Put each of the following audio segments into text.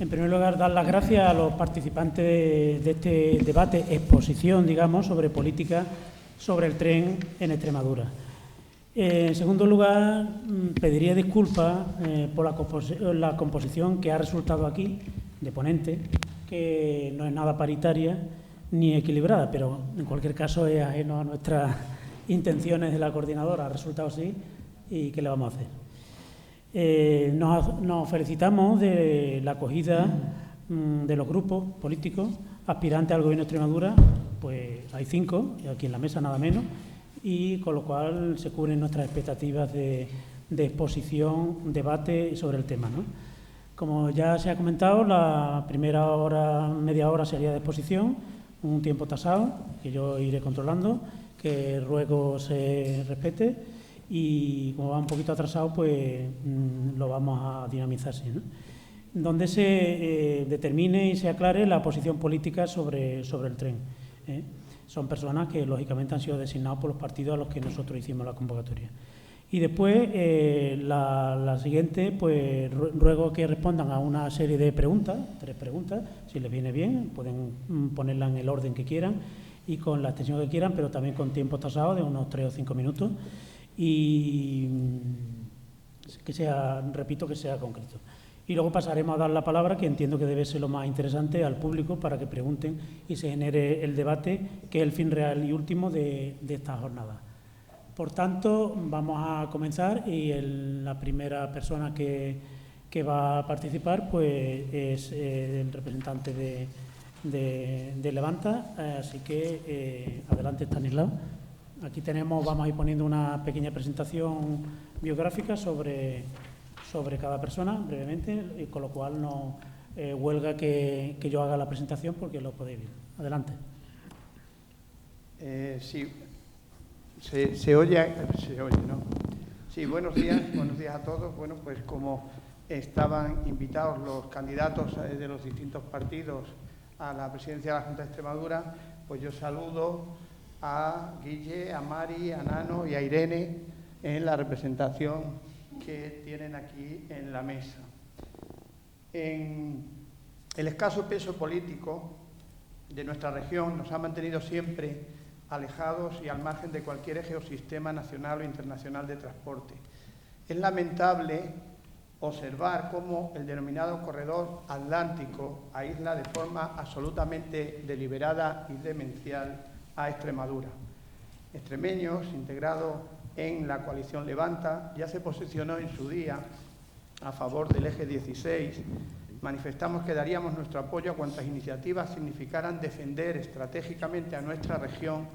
En primer lugar, dar las gracias a los participantes de este debate, exposición, digamos, sobre política sobre el tren en Extremadura. En segundo lugar, pediría disculpas por la composición que ha resultado aquí, de ponente, que no es nada paritaria ni equilibrada, pero en cualquier caso es ajeno a nuestras intenciones de la coordinadora, ha resultado así y ¿qué le vamos a hacer? Nos felicitamos de la acogida de los grupos políticos aspirantes al Gobierno de Extremadura, pues hay 5, aquí en la mesa nada menos, y con lo cual se cubren nuestras expectativas de exposición, debate sobre el tema, ¿no? Como ya se ha comentado, la primera hora, media hora sería de exposición, un tiempo tasado, que yo iré controlando, que ruego se respete, y como va un poquito atrasado, pues lo vamos a dinamizar así, ¿no? Donde se determine y se aclare la posición política sobre el tren. Son personas que, lógicamente, han sido designados por los partidos a los que nosotros hicimos la convocatoria. Y después, la siguiente, pues ruego que respondan a una serie de preguntas, 3 preguntas, si les viene bien, pueden ponerla en el orden que quieran y con la extensión que quieran, pero también con tiempo tasado de unos 3 o 5 minutos y que sea, repito, que sea concreto. Y luego pasaremos a dar la palabra, que entiendo que debe ser lo más interesante, al público para que pregunten y se genere el debate, que es el fin real y último de esta jornada. Por tanto, vamos a comenzar y la primera persona que va a participar pues es el representante de Levanta, así que adelante, Estanislao. Aquí vamos a ir poniendo una pequeña presentación biográfica sobre cada persona, brevemente, y con lo cual no huelga que yo haga la presentación porque lo podéis ver. Adelante. Sí. Se oye, ¿no? Sí, buenos días a todos. Bueno, pues como estaban invitados los candidatos de los distintos partidos a la presidencia de la Junta de Extremadura, pues yo saludo a Guille, a Mari, a Nano y a Irene en la representación que tienen aquí en la mesa. En el escaso peso político de nuestra región nos ha mantenido siempre alejados y al margen de cualquier eje o sistema nacional o internacional de transporte. Es lamentable observar cómo el denominado corredor atlántico aísla de forma absolutamente deliberada y demencial a Extremadura. Extremeños, integrados en la coalición Levanta, ya se posicionó en su día a favor del eje 16. Manifestamos que daríamos nuestro apoyo a cuantas iniciativas significaran defender estratégicamente a nuestra región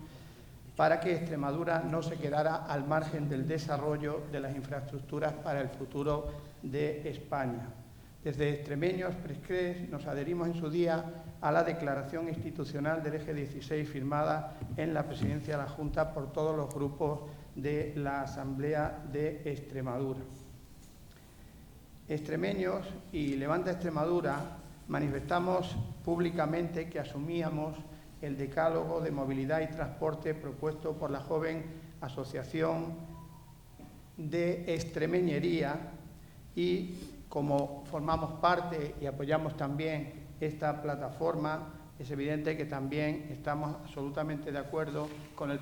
para que Extremadura no se quedara al margen del desarrollo de las infraestructuras para el futuro de España. Desde Extremeños Prescres nos adherimos en su día a la declaración institucional del eje 16 firmada en la presidencia de la Junta por todos los grupos de la Asamblea de Extremadura. Extremeños y Levanta Extremadura manifestamos públicamente que asumíamos el decálogo de movilidad y transporte propuesto por la joven Asociación de Extremeñería y como formamos parte y apoyamos también esta plataforma, es evidente que también estamos absolutamente de acuerdo con el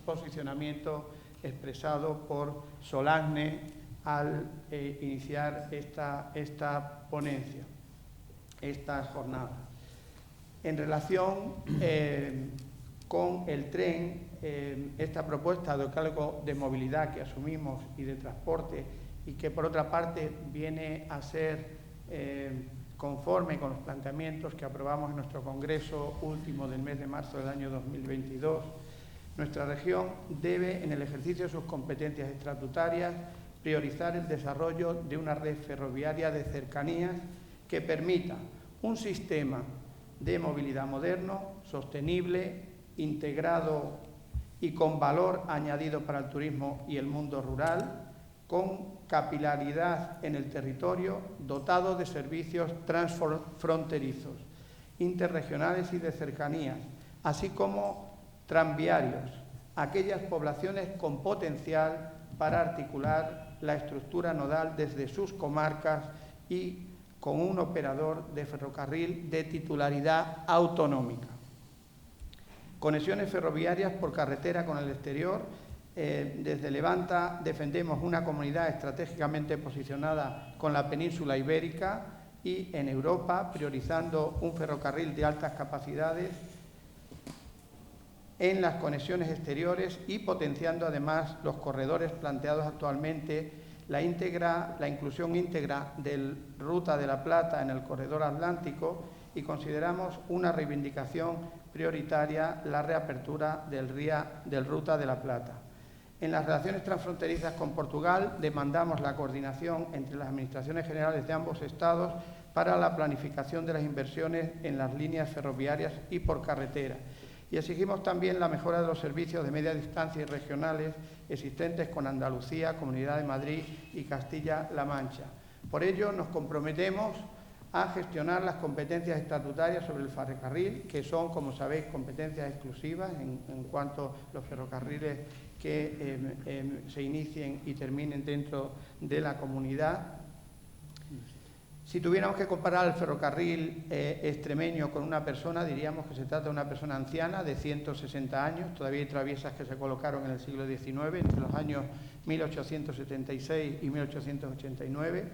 posicionamiento expresado por Solange al iniciar esta ponencia, esta jornada. En relación con el tren, esta propuesta de decálogo de movilidad que asumimos y de transporte y que por otra parte viene a ser conforme con los planteamientos que aprobamos en nuestro congreso último del mes de marzo del año 2022, nuestra región debe, en el ejercicio de sus competencias estatutarias, priorizar el desarrollo de una red ferroviaria de cercanías que permita un sistema de movilidad moderno, sostenible, integrado y con valor añadido para el turismo y el mundo rural, con capilaridad en el territorio, dotado de servicios transfronterizos, interregionales y de cercanías, así como tranviarios, aquellas poblaciones con potencial para articular la estructura nodal desde sus comarcas y con un operador de ferrocarril de titularidad autonómica. Conexiones ferroviarias por carretera con el exterior. Desde Levanta defendemos una comunidad estratégicamente posicionada con la península ibérica y en Europa, priorizando un ferrocarril de altas capacidades en las conexiones exteriores y potenciando además los corredores planteados actualmente, la inclusión íntegra del Ruta de la Plata en el corredor atlántico, y consideramos una reivindicación prioritaria la reapertura del Ruta de la Plata. En las relaciones transfronterizas con Portugal demandamos la coordinación entre las administraciones generales de ambos estados para la planificación de las inversiones en las líneas ferroviarias y por carretera. Y exigimos también la mejora de los servicios de media distancia y regionales existentes con Andalucía, Comunidad de Madrid y Castilla-La Mancha. Por ello, nos comprometemos a gestionar las competencias estatutarias sobre el ferrocarril, que son, como sabéis, competencias exclusivas en cuanto a los ferrocarriles que se inicien y terminen dentro de la comunidad. Si tuviéramos que comparar el ferrocarril extremeño con una persona, diríamos que se trata de una persona anciana de 160 años. Todavía hay traviesas que se colocaron en el siglo XIX, entre los años 1876 y 1889.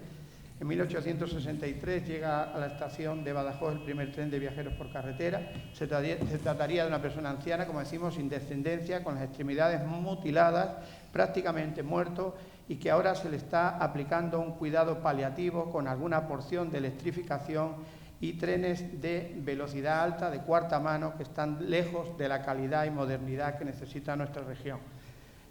En 1863 llega a la estación de Badajoz el primer tren de viajeros por carretera. Se trataría de una persona anciana, como decimos, sin descendencia, con las extremidades mutiladas, prácticamente muerto, y que ahora se le está aplicando un cuidado paliativo con alguna porción de electrificación y trenes de velocidad alta, de cuarta mano, que están lejos de la calidad y modernidad que necesita nuestra región.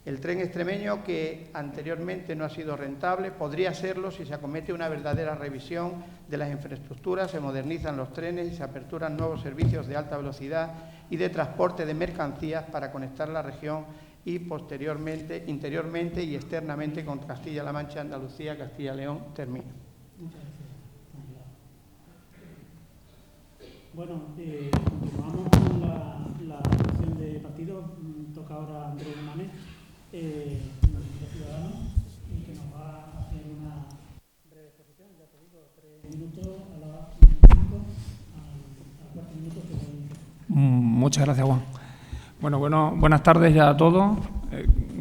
El tren extremeño, que anteriormente no ha sido rentable, podría serlo si se acomete una verdadera revisión de las infraestructuras, se modernizan los trenes y se aperturan nuevos servicios de alta velocidad y de transporte de mercancías para conectar la región y posteriormente, interiormente y externamente con Castilla-La Mancha, Andalucía, Castilla-León. Termino. Muchas gracias. Bueno, continuamos con la sesión de partido. Toca ahora Andrés Humanes, de Ciudadanos, y que nos va a hacer una breve exposición. Ya te digo, 3 minutos a las 5, al cuarto minuto que voy. Muchas gracias, Juan. Bueno, buenas tardes ya a todos.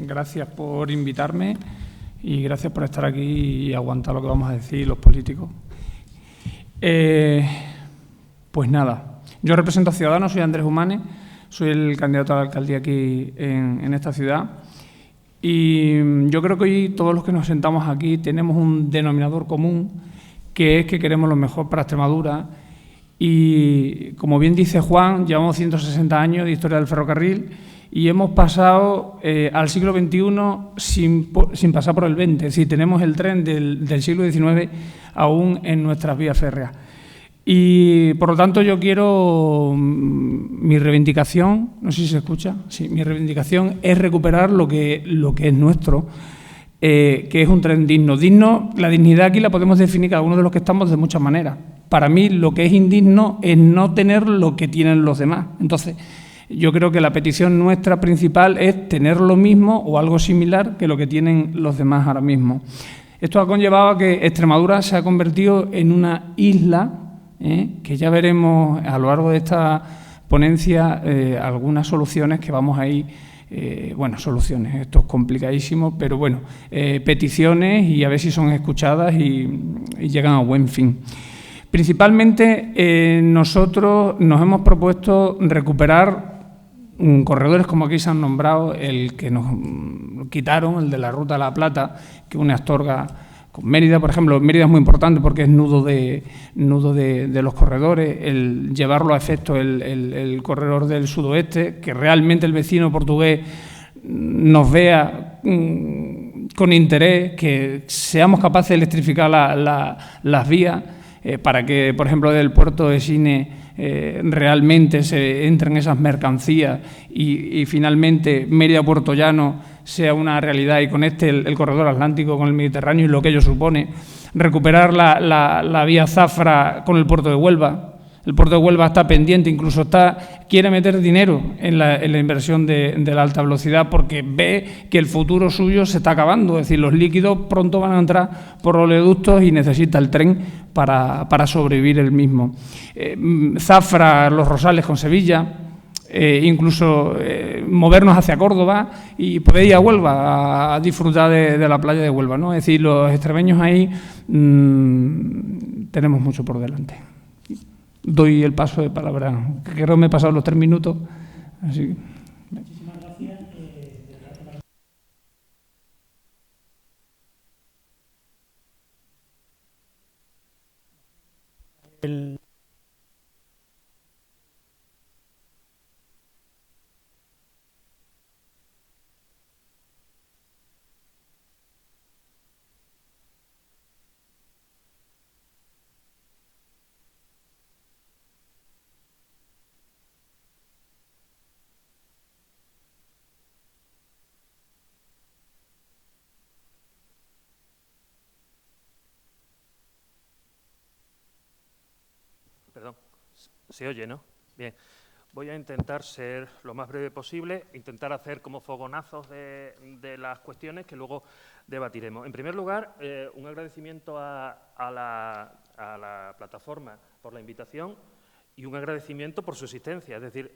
Gracias por invitarme y gracias por estar aquí y aguantar lo que vamos a decir los políticos. Pues nada, yo represento a Ciudadanos, soy Andrés Humanes, soy el candidato a la alcaldía aquí en esta ciudad, y yo creo que hoy todos los que nos sentamos aquí tenemos un denominador común, que es que queremos lo mejor para Extremadura. Y, como bien dice Juan, llevamos 160 años de historia del ferrocarril y hemos pasado al siglo XXI sin pasar por el XX. Es decir, tenemos el tren del siglo XIX aún en nuestras vías férreas. Y, por lo tanto, yo quiero, mi reivindicación, no sé si se escucha, sí, mi reivindicación es recuperar lo que es nuestro, que es un tren digno. La dignidad aquí la podemos definir cada uno de los que estamos de muchas maneras. Para mí, lo que es indigno es no tener lo que tienen los demás. Entonces, yo creo que la petición nuestra principal es tener lo mismo o algo similar que lo que tienen los demás ahora mismo. Esto ha conllevado a que Extremadura se ha convertido en una isla, que ya veremos a lo largo de esta ponencia algunas soluciones que vamos a ir, soluciones, esto es complicadísimo, pero bueno, peticiones, y a ver si son escuchadas y llegan a buen fin. Principalmente nosotros nos hemos propuesto recuperar corredores como aquí se han nombrado, el que nos quitaron, el de la Ruta de la Plata, que une Astorga con Mérida, por ejemplo. Mérida es muy importante porque es nudo de los corredores, el llevarlo a efecto el corredor del sudoeste, que realmente el vecino portugués nos vea con interés, que seamos capaces de electrificar las vías, para que, por ejemplo, del puerto de Sine realmente se entren esas mercancías y finalmente Mérida-Puerto Llano sea una realidad y conecte el corredor atlántico con el Mediterráneo y lo que ello supone. Recuperar la vía Zafra con el puerto de Huelva. El puerto de Huelva está pendiente, incluso quiere meter dinero en la inversión de la alta velocidad porque ve que el futuro suyo se está acabando. Es decir, los líquidos pronto van a entrar por oleoductos y necesita el tren para sobrevivir el mismo. Zafra, Los Rosales con Sevilla, incluso movernos hacia Córdoba y poder ir a Huelva a disfrutar de la playa de Huelva, ¿no? Es decir, los extremeños ahí tenemos mucho por delante. Doy el paso de palabra, que creo que me he pasado los 3 minutos. Así. Muchísimas gracias. Perdón, se oye, ¿no? Bien, voy a intentar ser lo más breve posible, intentar hacer como fogonazos de las cuestiones que luego debatiremos. En primer lugar, un agradecimiento a la plataforma por la invitación y un agradecimiento por su existencia. Es decir,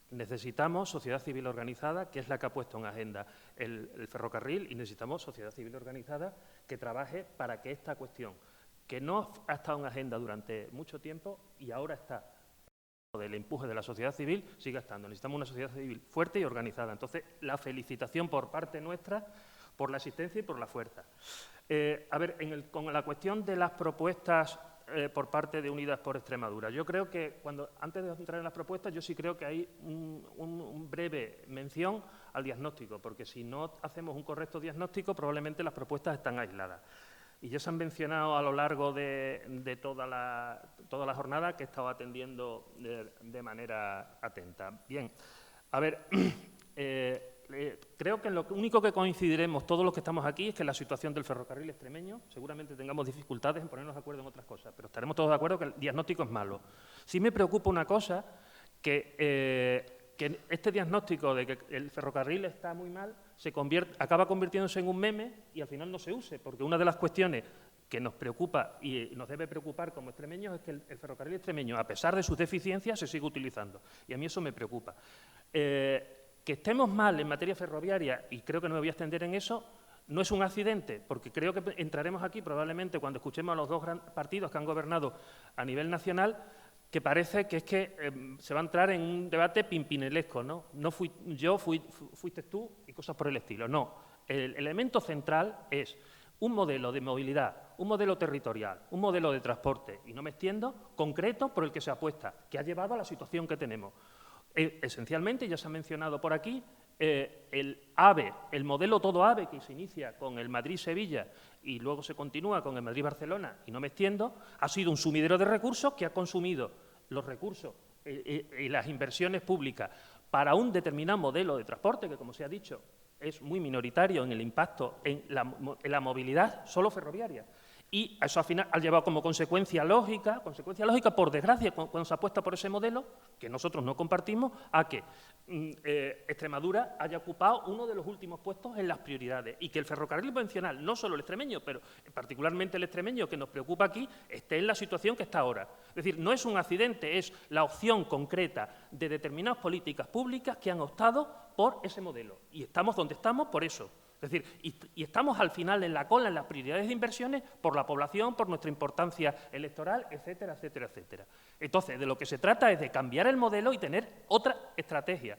necesitamos sociedad civil organizada, que es la que ha puesto en agenda el ferrocarril, y necesitamos sociedad civil organizada que trabaje para que esta cuestión, que no ha estado en agenda durante mucho tiempo y ahora está del empuje de la sociedad civil, siga estando. Necesitamos una sociedad civil fuerte y organizada. Entonces, la felicitación por parte nuestra por la existencia y por la fuerza. A ver, con la cuestión de las propuestas por parte de Unidas por Extremadura, yo creo que antes de entrar en las propuestas, yo sí creo que hay un breve mención al diagnóstico, porque si no hacemos un correcto diagnóstico, probablemente las propuestas están aisladas. Y ya se han mencionado a lo largo de toda la jornada que he estado atendiendo de manera atenta. Bien, a ver, creo que lo único que coincidiremos todos los que estamos aquí es que la situación del ferrocarril extremeño, seguramente tengamos dificultades en ponernos de acuerdo en otras cosas, pero estaremos todos de acuerdo que el diagnóstico es malo. Sí me preocupa una cosa, que este diagnóstico de que el ferrocarril está muy mal acaba convirtiéndose en un meme y al final no se use, porque una de las cuestiones que nos preocupa y nos debe preocupar como extremeños es que el ferrocarril extremeño, a pesar de sus deficiencias, se sigue utilizando. Y a mí eso me preocupa. Que estemos mal en materia ferroviaria, y creo que no me voy a extender en eso, no es un accidente, porque creo que entraremos aquí probablemente cuando escuchemos a los dos partidos que han gobernado a nivel nacional, que parece que es que se va a entrar en un debate pimpinelesco, ¿no? No fui yo, fuiste tú y cosas por el estilo. No, el elemento central es un modelo de movilidad, un modelo territorial, un modelo de transporte, y no me extiendo, concreto por el que se apuesta, que ha llevado a la situación que tenemos. Esencialmente, ya se ha mencionado por aquí, el AVE, el modelo todo AVE que se inicia con el Madrid-Sevilla y luego se continúa con el Madrid-Barcelona, y no me extiendo, ha sido un sumidero de recursos que ha consumido los recursos y las inversiones públicas para un determinado modelo de transporte que, como se ha dicho, es muy minoritario en el impacto en la movilidad solo ferroviaria. Y eso al final ha llevado como consecuencia lógica, por desgracia, cuando se apuesta por ese modelo, que nosotros no compartimos, a que Extremadura haya ocupado uno de los últimos puestos en las prioridades y que el ferrocarril convencional, no solo el extremeño, pero particularmente el extremeño que nos preocupa aquí, esté en la situación que está ahora. Es decir, no es un accidente, es la opción concreta de determinadas políticas públicas que han optado por ese modelo. Y estamos donde estamos por eso. Es decir, y estamos al final en la cola en las prioridades de inversiones por la población, por nuestra importancia electoral, etcétera, etcétera, etcétera. Entonces, de lo que se trata es de cambiar el modelo y tener otra estrategia.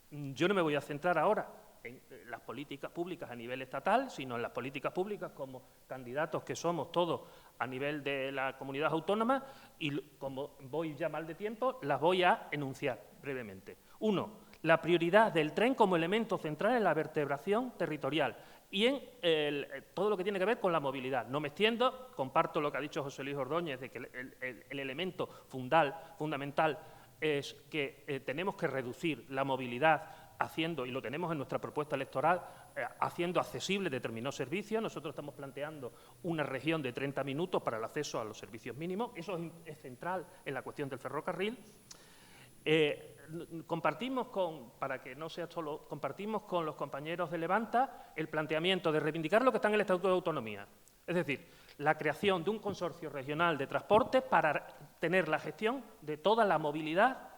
Yo no me voy a centrar ahora en las políticas públicas a nivel estatal, sino en las políticas públicas como candidatos que somos todos a nivel de la comunidad autónoma, y como voy ya mal de tiempo, las voy a enunciar brevemente. Uno, la prioridad del tren como elemento central en la vertebración territorial y en todo lo que tiene que ver con la movilidad. No me extiendo, comparto lo que ha dicho José Luis Ordóñez, de que el elemento fundamental es que tenemos que reducir la movilidad haciendo, y lo tenemos en nuestra propuesta electoral, haciendo accesible determinados servicios. Nosotros estamos planteando una región de 30 minutos para el acceso a los servicios mínimos. Eso es central en la cuestión del ferrocarril. Compartimos con los compañeros de Levanta el planteamiento de reivindicar lo que está en el Estatuto de Autonomía. Es decir, la creación de un consorcio regional de transporte para tener la gestión de toda la movilidad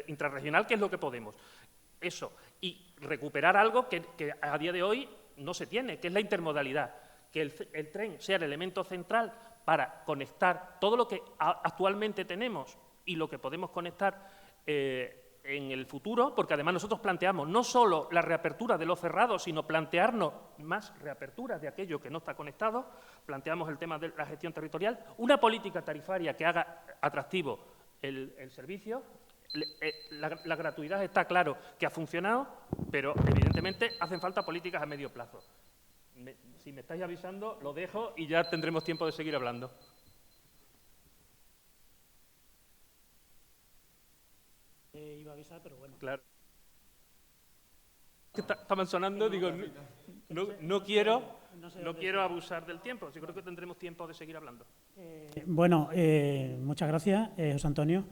intrarregional, que es lo que podemos. Eso, y recuperar algo que a día de hoy no se tiene, que es la intermodalidad, que el tren sea el elemento central para conectar todo lo que actualmente tenemos y lo que podemos conectar en el futuro, porque además nosotros planteamos no solo la reapertura de lo cerrado, sino plantearnos más reaperturas de aquello que no está conectado, planteamos el tema de la gestión territorial, una política tarifaria que haga atractivo el servicio. La gratuidad está claro que ha funcionado, pero evidentemente hacen falta políticas a medio plazo. Si me estáis avisando, lo dejo y ya tendremos tiempo de seguir hablando. Iba a avisar, pero bueno. Claro. Estaban sonando, digo, no quiero abusar del tiempo. Yo creo que tendremos tiempo de seguir hablando. Bueno, muchas gracias, José Antonio.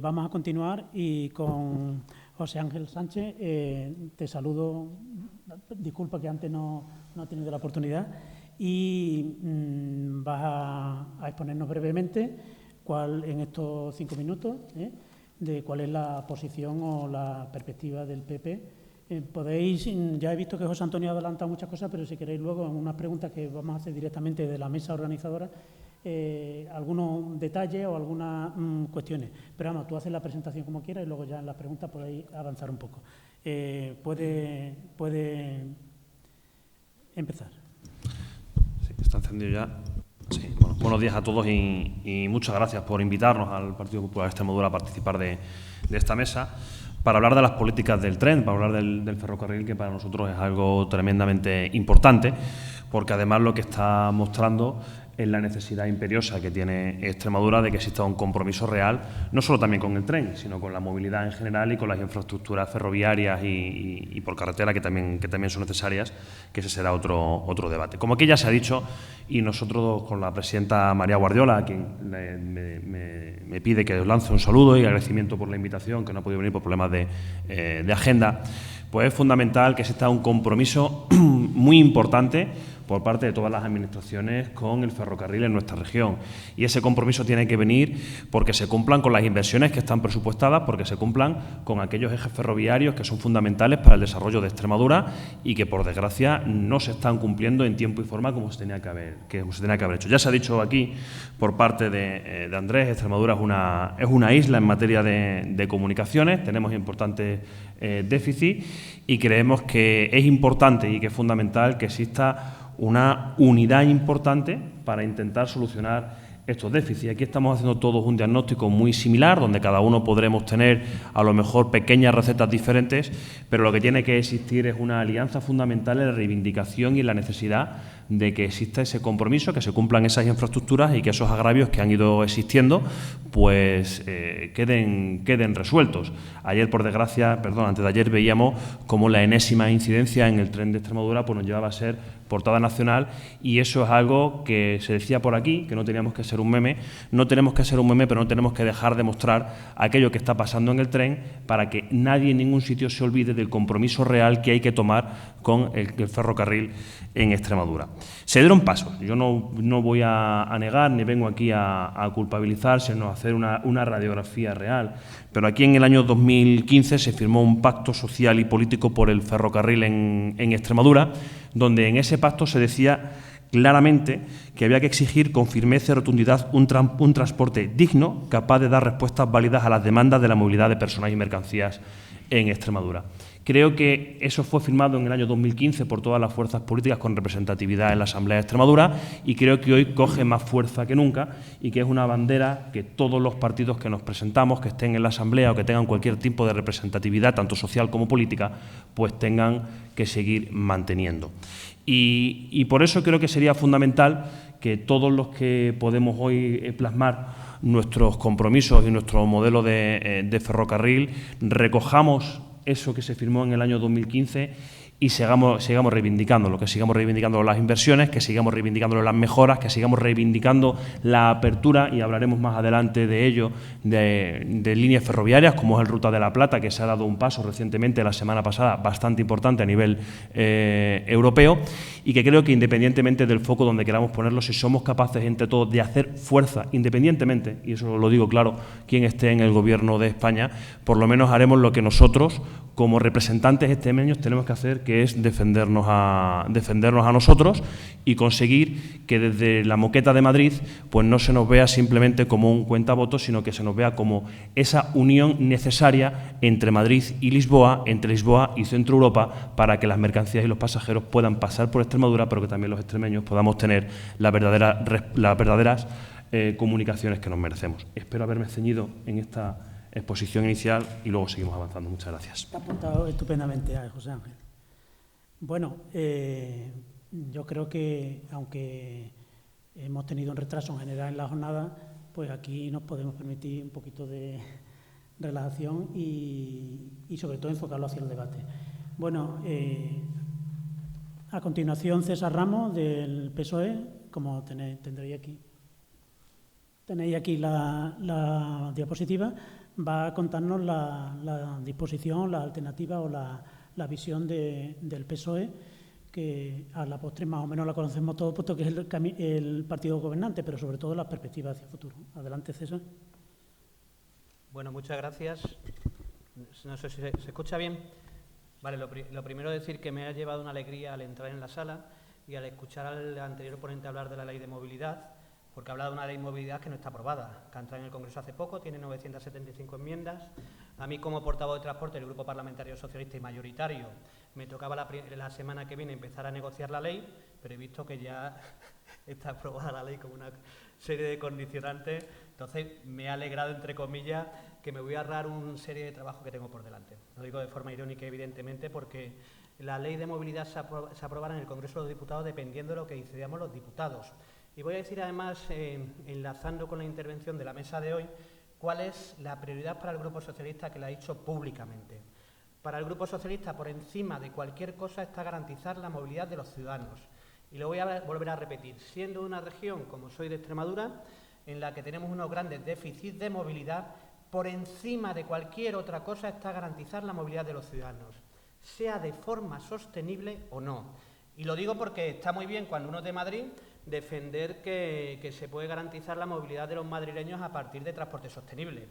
Vamos a continuar y con José Ángel Sánchez. Te saludo, disculpa que antes no he tenido la oportunidad, y vas a exponernos brevemente en estos 5 minutos de cuál es la posición o la perspectiva del PP. Ya he visto que José Antonio ha adelantado muchas cosas, pero si queréis luego en unas preguntas que vamos a hacer directamente de la mesa organizadora, algunos detalles o algunas cuestiones. Pero vamos, tú haces la presentación como quieras y luego ya en las preguntas podéis avanzar un poco. Puede empezar. Sí, está encendido ya. Sí, bueno, buenos días a todos y muchas gracias por invitarnos al Partido Popular de Extremadura a participar de esta mesa para hablar de las políticas del tren, para hablar del ferrocarril, que para nosotros es algo tremendamente importante, porque además lo que está mostrando es la necesidad imperiosa que tiene Extremadura de que exista un compromiso real, no solo también con el tren, sino con la movilidad en general y con las infraestructuras ferroviarias y por carretera que también son necesarias, que ese será otro debate. Como aquí ya se ha dicho, y nosotros con la presidenta María Guardiola, a quien me pide que os lance un saludo y agradecimiento por la invitación, que no ha podido venir por problemas de agenda, pues es fundamental que exista un compromiso muy importante por parte de todas las administraciones con el ferrocarril en nuestra región. Y ese compromiso tiene que venir porque se cumplan con las inversiones que están presupuestadas, porque se cumplan con aquellos ejes ferroviarios que son fundamentales para el desarrollo de Extremadura y que, por desgracia, no se están cumpliendo en tiempo y forma como se tenía que haber hecho. Ya se ha dicho aquí, por parte de Andrés, Extremadura es una isla en materia de comunicaciones, tenemos importantes déficits y creemos que es importante y que es fundamental que exista una unidad importante para intentar solucionar estos déficits. Aquí estamos haciendo todos un diagnóstico muy similar, donde cada uno podremos tener a lo mejor pequeñas recetas diferentes, pero lo que tiene que existir es una alianza fundamental en la reivindicación y en la necesidad de que exista ese compromiso, que se cumplan esas infraestructuras y que esos agravios que han ido existiendo pues queden resueltos. Ayer, por desgracia, antes de ayer veíamos cómo la enésima incidencia en el tren de Extremadura pues nos llevaba a ser portada nacional, y eso es algo que se decía por aquí, que no teníamos que ser un meme. No tenemos que ser un meme, pero no tenemos que dejar de mostrar aquello que está pasando en el tren para que nadie en ningún sitio se olvide del compromiso real que hay que tomar con el ferrocarril en Extremadura. Se dieron pasos. Yo no voy a negar, ni vengo aquí a culpabilizar, sino a hacer una radiografía real. Pero aquí en el año 2015 se firmó un pacto social y político por el ferrocarril en Extremadura, donde en ese pacto se decía claramente que había que exigir con firmeza y rotundidad un transporte digno, capaz de dar respuestas válidas a las demandas de la movilidad de personas y mercancías en Extremadura. Creo que eso fue firmado en el año 2015 por todas las fuerzas políticas con representatividad en la Asamblea de Extremadura, y creo que hoy coge más fuerza que nunca y que es una bandera que todos los partidos que nos presentamos, que estén en la Asamblea o que tengan cualquier tipo de representatividad, tanto social como política, pues tengan que seguir manteniendo. Y por eso creo que sería fundamental que todos los que podemos hoy plasmar nuestros compromisos y nuestro modelo de ferrocarril recojamos eso que se firmó en el año 2015 y sigamos reivindicándolo, que sigamos reivindicando las inversiones, que sigamos reivindicando las mejoras, que sigamos reivindicando la apertura, y hablaremos más adelante de ello, de líneas ferroviarias, como es el Ruta de la Plata, que se ha dado un paso recientemente, la semana pasada, bastante importante a nivel europeo, y que creo que independientemente del foco donde queramos ponerlo, si somos capaces entre todos de hacer fuerza, independientemente, y eso lo digo claro, quien esté en el Gobierno de España, por lo menos haremos lo que nosotros, como representantes extremeños, tenemos que hacer, que es defendernos a nosotros y conseguir que desde la Moqueta de Madrid pues no se nos vea simplemente como un cuentavotos, sino que se nos vea como esa unión necesaria entre Madrid y Lisboa, entre Lisboa y Centro Europa, para que las mercancías y los pasajeros puedan pasar por Extremadura, pero que también los extremeños podamos tener las verdaderas comunicaciones que nos merecemos. Espero haberme ceñido en esta exposición inicial y luego seguimos avanzando. Muchas gracias. Está apuntado estupendamente, José Ángel. Bueno, yo creo que, aunque hemos tenido un retraso en general en la jornada, pues aquí nos podemos permitir un poquito de relajación y sobre todo enfocarlo hacia el debate. Bueno, a continuación César Ramos del PSOE, como tendréis aquí. Tenéis aquí la diapositiva, va a contarnos la disposición, la alternativa o la visión del PSOE, que a la postre más o menos la conocemos todos, puesto que es el partido gobernante, pero sobre todo las perspectivas hacia el futuro. Adelante, César. Bueno, muchas gracias. No sé si se escucha bien. Vale, lo primero es decir que me ha llevado una alegría al entrar en la sala y al escuchar al anterior ponente hablar de la ley de movilidad, porque ha hablado de una ley de movilidad que no está aprobada, que ha entrado en el Congreso hace poco, tiene 975 enmiendas. A mí, como portavoz de transporte del Grupo Parlamentario Socialista y mayoritario, me tocaba la semana que viene empezar a negociar la ley, pero he visto que ya está aprobada la ley con una serie de condicionantes. Entonces, me ha alegrado, entre comillas, que me voy a ahorrar una serie de trabajo que tengo por delante. Lo digo de forma irónica, evidentemente, porque la ley de movilidad se aprobará en el Congreso de los Diputados dependiendo de lo que decidamos los diputados. Y voy a decir, además, enlazando con la intervención de la mesa de hoy, cuál es la prioridad para el Grupo Socialista, que la ha dicho públicamente. Para el Grupo Socialista, por encima de cualquier cosa, está garantizar la movilidad de los ciudadanos. Y lo voy a volver a repetir. Siendo una región, como soy de Extremadura, en la que tenemos unos grandes déficits de movilidad, por encima de cualquier otra cosa está garantizar la movilidad de los ciudadanos, sea de forma sostenible o no. Y lo digo porque está muy bien, cuando uno es de Madrid, defender que se puede garantizar la movilidad de los madrileños a partir de transporte sostenible.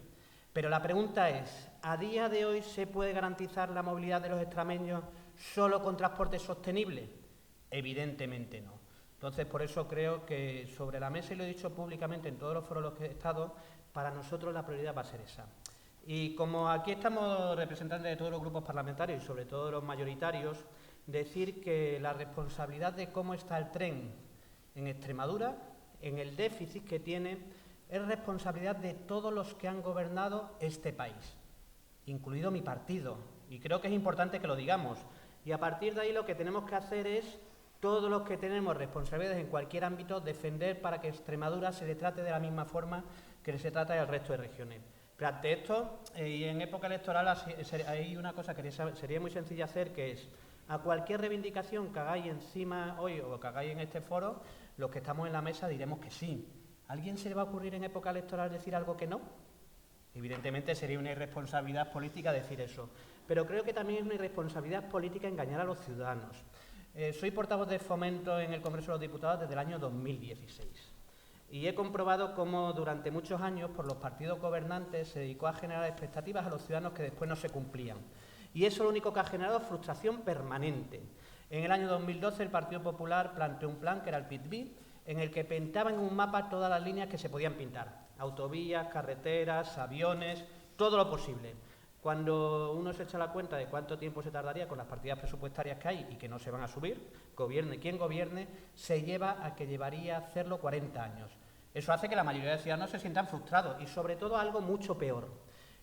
Pero la pregunta es, ¿a día de hoy se puede garantizar la movilidad de los extremeños solo con transporte sostenible? Evidentemente no. Entonces, por eso creo que sobre la mesa, y lo he dicho públicamente en todos los foros en los que he estado, para nosotros la prioridad va a ser esa. Y como aquí estamos representantes de todos los grupos parlamentarios y sobre todo los mayoritarios, decir que la responsabilidad de cómo está el tren en Extremadura, en el déficit que tiene, es responsabilidad de todos los que han gobernado este país, incluido mi partido. Y creo que es importante que lo digamos. Y a partir de ahí lo que tenemos que hacer es, todos los que tenemos responsabilidades en cualquier ámbito, defender para que Extremadura se le trate de la misma forma que se trata del resto de regiones. Pero ante esto, y en época electoral, hay una cosa que sería muy sencilla hacer, que es, a cualquier reivindicación que hagáis encima hoy o que hagáis en este foro, los que estamos en la mesa diremos que sí. ¿A alguien se le va a ocurrir en época electoral decir algo que no? Evidentemente sería una irresponsabilidad política decir eso. Pero creo que también es una irresponsabilidad política engañar a los ciudadanos. Soy portavoz de Fomento en el Congreso de los Diputados desde el año 2016. Y he comprobado cómo durante muchos años, por los partidos gobernantes, se dedicó a generar expectativas a los ciudadanos que después no se cumplían. Y eso lo único que ha generado es frustración permanente. En el año 2012 el Partido Popular planteó un plan, que era el PITB, en el que pintaba en un mapa todas las líneas que se podían pintar. Autovías, carreteras, aviones, todo lo posible. Cuando uno se echa la cuenta de cuánto tiempo se tardaría con las partidas presupuestarias que hay y que no se van a subir, gobierne quien gobierne, se lleva a que llevaría a hacerlo 40 años. Eso hace que la mayoría de ciudadanos se sientan frustrados y, sobre todo, algo mucho peor.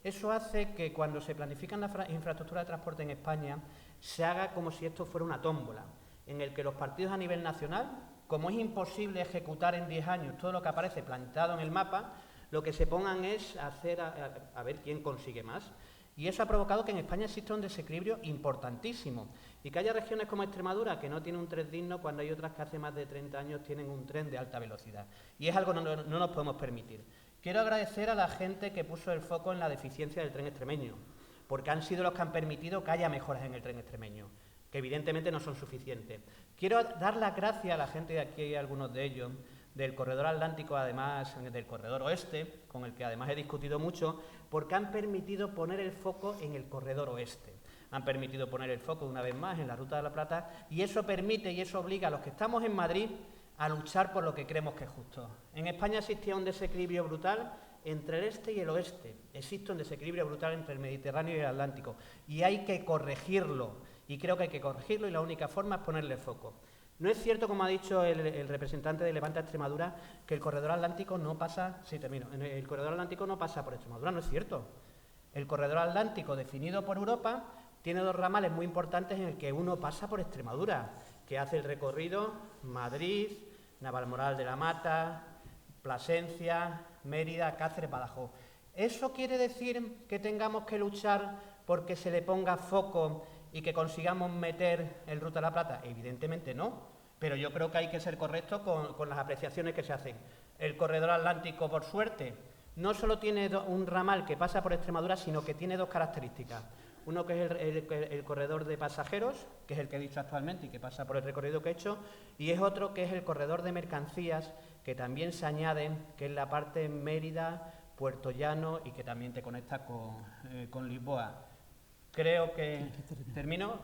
Eso hace que cuando se planifican las infraestructuras de transporte en España se haga como si esto fuera una tómbola, en el que los partidos a nivel nacional, como es imposible ejecutar en 10 años todo lo que aparece plantado en el mapa, lo que se pongan es a ver quién consigue más. Y eso ha provocado que en España exista un desequilibrio importantísimo y que haya regiones como Extremadura que no tienen un tren digno cuando hay otras que hace más de 30 años tienen un tren de alta velocidad. Y es algo que no nos podemos permitir. Quiero agradecer a la gente que puso el foco en la deficiencia del tren extremeño, porque han sido los que han permitido que haya mejoras en el tren extremeño, que evidentemente no son suficientes. Quiero dar las gracias a la gente de aquí, algunos de ellos, del corredor atlántico, además del corredor oeste, con el que además he discutido mucho, porque han permitido poner el foco en el corredor oeste. Han permitido poner el foco una vez más en la Ruta de la Plata y eso permite y eso obliga a los que estamos en Madrid a luchar por lo que creemos que es justo. En España existía un desequilibrio brutal entre el este y el oeste. Existe un desequilibrio brutal entre el Mediterráneo y el Atlántico y hay que corregirlo. Y creo que hay que corregirlo y la única forma es ponerle foco. No es cierto, como ha dicho el representante de Levanta Extremadura, que el corredor atlántico no pasa... Sí, termino. El corredor atlántico no pasa por Extremadura, no es cierto. El corredor atlántico definido por Europa tiene dos ramales muy importantes en el que uno pasa por Extremadura, que hace el recorrido Madrid, Navalmoral de la Mata, Plasencia, Mérida, Cáceres, Badajoz. ¿Eso quiere decir que tengamos que luchar porque se le ponga foco y que consigamos meter el Ruta de la Plata? Evidentemente no, pero yo creo que hay que ser correctos con las apreciaciones que se hacen. El corredor atlántico, por suerte, no solo tiene un ramal que pasa por Extremadura, sino que tiene dos características. Uno que es el corredor de pasajeros, que es el que he dicho actualmente y que pasa por el recorrido que he hecho, y es otro que es el corredor de mercancías, que también se añade, que es la parte Mérida, Puerto Llano y que también te conecta con Lisboa. Creo que,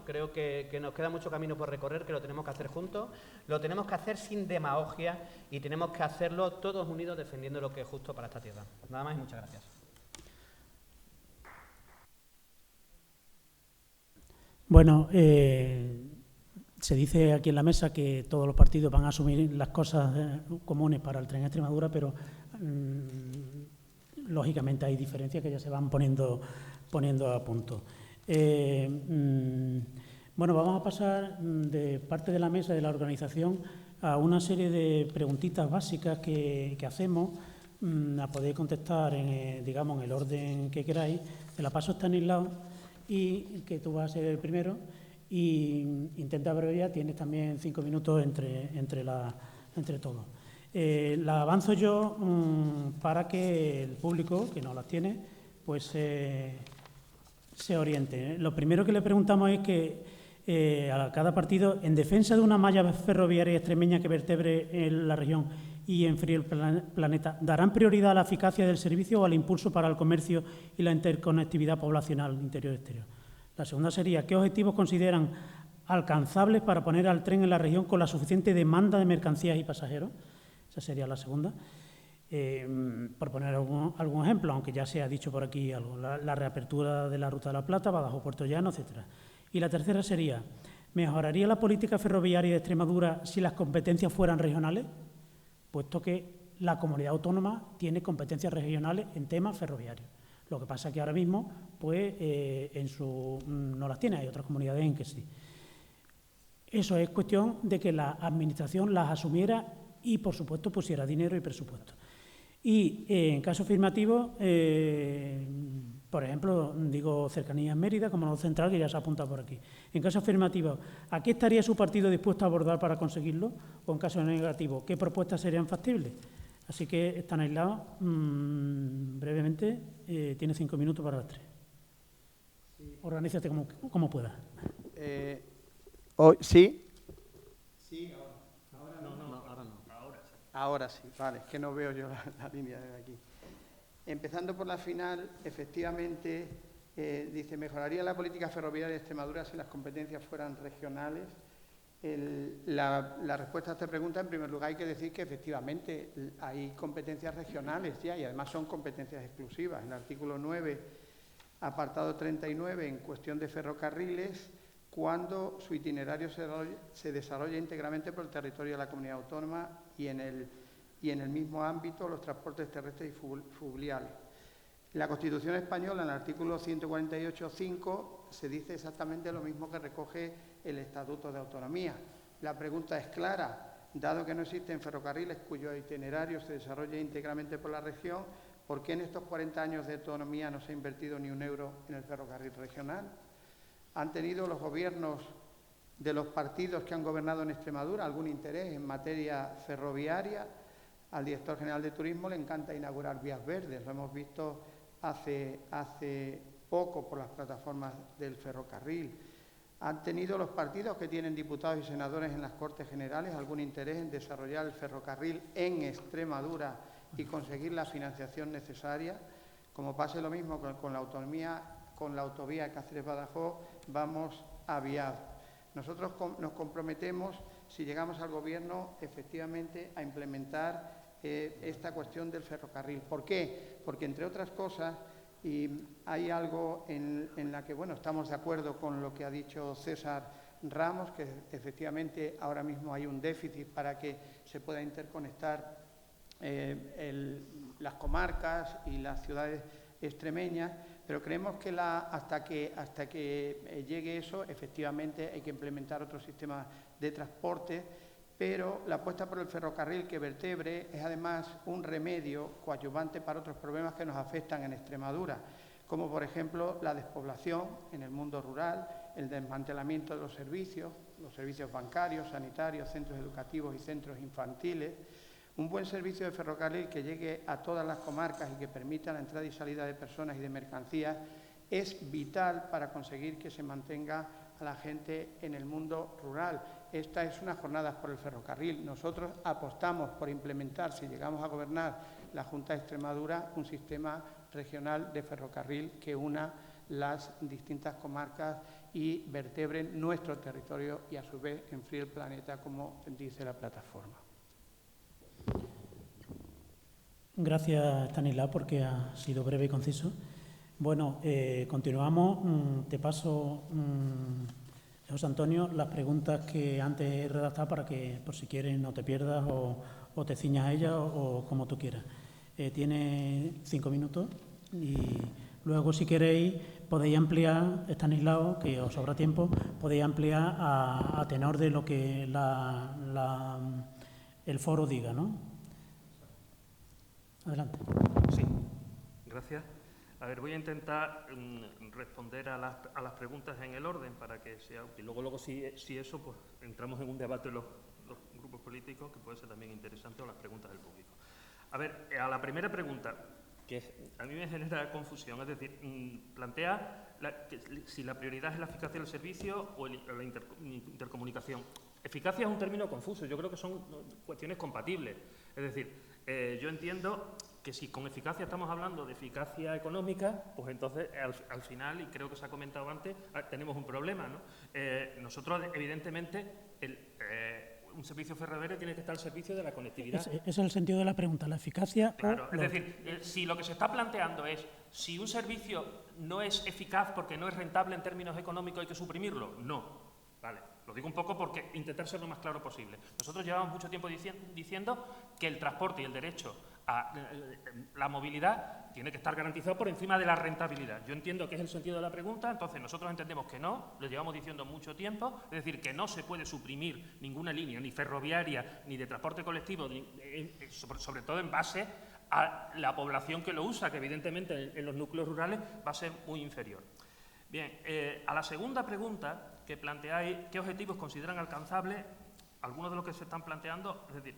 creo que nos queda mucho camino por recorrer, que lo tenemos que hacer juntos, lo tenemos que hacer sin demagogia y tenemos que hacerlo todos unidos defendiendo lo que es justo para esta tierra. Nada más y muchas gracias. Bueno, se dice aquí en la mesa que todos los partidos van a asumir las cosas comunes para el tren a Extremadura, pero lógicamente hay diferencias que ya se van poniendo a punto. Bueno, vamos a pasar de parte de la mesa de la organización a una serie de preguntitas básicas que hacemos, a poder contestar digamos, en el orden que queráis. Te la paso a Estanislao, y que tú vas a ser el primero, y intenta abreviar, tienes también 5 minutos entre todos. La avanzo yo para que el público, que no las tiene, pues se oriente. Lo primero que le preguntamos es que a cada partido, en defensa de una malla ferroviaria extremeña que vertebre en la región y enfríe el planeta, ¿darán prioridad a la eficacia del servicio o al impulso para el comercio y la interconectividad poblacional interior-exterior? La segunda sería, ¿qué objetivos consideran alcanzables para poner al tren en la región con la suficiente demanda de mercancías y pasajeros? Esa sería la segunda. Por poner algún ejemplo, aunque ya se ha dicho por aquí algo, la reapertura de la Ruta de la Plata, Badajoz, Puerto Llano, etcétera. Y la tercera sería, ¿mejoraría la política ferroviaria de Extremadura si las competencias fueran regionales? Puesto que la comunidad autónoma tiene competencias regionales en temas ferroviarios. Lo que pasa es que ahora mismo pues, no las tiene, hay otras comunidades en que sí. Eso es cuestión de que la Administración las asumiera y, por supuesto, pusiera dinero y presupuesto. Y en caso afirmativo, por ejemplo, digo cercanía en Mérida, como nodo central, que ya se ha apuntado por aquí. En caso afirmativo, ¿a qué estaría su partido dispuesto a abordar para conseguirlo? O en caso negativo, ¿qué propuestas serían factibles? Así que están aislados. Brevemente, tiene 5 minutos para las 3. Sí. Organízate como puedas. ¿Sí? Sí, ahora no. Ahora no. Ahora sí, vale, es que no veo yo la línea de aquí. Empezando por la final, efectivamente, dice, ¿mejoraría la política ferroviaria de Extremadura si las competencias fueran regionales? La respuesta a esta pregunta, en primer lugar, hay que decir que efectivamente hay competencias regionales ya, y además son competencias exclusivas. En el artículo 9, apartado 39, en cuestión de ferrocarriles, cuando su itinerario se desarrolla íntegramente por el territorio de la comunidad autónoma y en el mismo ámbito los transportes terrestres y fluviales. En la Constitución española, en el artículo 148.5, se dice exactamente lo mismo que recoge el Estatuto de Autonomía. La pregunta es clara. Dado que no existen ferrocarriles cuyo itinerario se desarrolle íntegramente por la región, ¿Por qué en estos 40 años de autonomía no se ha invertido ni un euro en el ferrocarril regional? ¿Han tenido los gobiernos de los partidos que han gobernado en Extremadura algún interés en materia ferroviaria? Al director general de Turismo le encanta inaugurar vías verdes, lo hemos visto hace poco por las plataformas del ferrocarril. ¿Han tenido los partidos que tienen diputados y senadores en las Cortes Generales algún interés en desarrollar el ferrocarril en Extremadura y conseguir la financiación necesaria? Como pase lo mismo con la autonomía, con la autovía Cáceres-Badajoz, vamos a viar. Nosotros nos comprometemos, si llegamos al Gobierno, efectivamente a implementar esta cuestión del ferrocarril. ¿Por qué? Porque, entre otras cosas, y hay algo en la que, bueno, estamos de acuerdo con lo que ha dicho César Ramos, que efectivamente ahora mismo hay un déficit para que se pueda interconectar las comarcas y las ciudades extremeñas, pero creemos que hasta que llegue eso, efectivamente hay que implementar otro sistema de transporte, pero la apuesta por el ferrocarril que vertebre es además un remedio coadyuvante para otros problemas que nos afectan en Extremadura, como por ejemplo la despoblación en el mundo rural, el desmantelamiento de los servicios bancarios, sanitarios, centros educativos y centros infantiles. Un buen servicio de ferrocarril que llegue a todas las comarcas y que permita la entrada y salida de personas y de mercancías es vital para conseguir que se mantenga a la gente en el mundo rural. Esta es una jornada por el ferrocarril. Nosotros apostamos por implementar, si llegamos a gobernar la Junta de Extremadura, un sistema regional de ferrocarril que una las distintas comarcas y vertebre nuestro territorio y a su vez enfríe el planeta, como dice la plataforma. Gracias, Estanislao, porque ha sido breve y conciso. Bueno, continuamos. Te paso, José Antonio, las preguntas que antes he redactado para que, por si quieres, no te pierdas o te ciñas a ellas o como tú quieras. Tiene 5 minutos y luego, si queréis, podéis ampliar, Estanislao, que os sobra tiempo, podéis ampliar a tenor de lo que el foro diga, ¿no? Adelante. Sí, gracias. A ver, voy a intentar responder a las preguntas en el orden para que sea útil. Luego si eso, pues entramos en un debate los grupos políticos, que puede ser también interesante, o las preguntas del público. A ver, a la primera pregunta, que a mí me genera confusión, es decir, plantea si la prioridad es la eficacia del servicio o la intercomunicación. Eficacia es un término confuso, yo creo que son cuestiones compatibles. Es decir, yo entiendo que si con eficacia estamos hablando de eficacia económica, pues entonces al final, y creo que se ha comentado antes, tenemos un problema, ¿no? Nosotros, evidentemente, un servicio ferroviario tiene que estar al servicio de la conectividad. Ese es el sentido de la pregunta, la eficacia. Claro, es decir, si lo que se está planteando es si un servicio no es eficaz porque no es rentable en términos económicos, hay que suprimirlo, no. Vale, lo digo un poco porque intentar ser lo más claro posible. Nosotros llevamos mucho tiempo diciendo que el transporte y el derecho a la movilidad tiene que estar garantizado por encima de la rentabilidad. Yo entiendo que es el sentido de la pregunta, entonces nosotros entendemos que no, lo llevamos diciendo mucho tiempo, es decir, que no se puede suprimir ninguna línea, ni ferroviaria, ni de transporte colectivo, sobre todo en base a la población que lo usa, que evidentemente en los núcleos rurales va a ser muy inferior. Bien, a la segunda pregunta que planteáis, ¿qué objetivos consideran alcanzables? Algunos de los que se están planteando, es decir,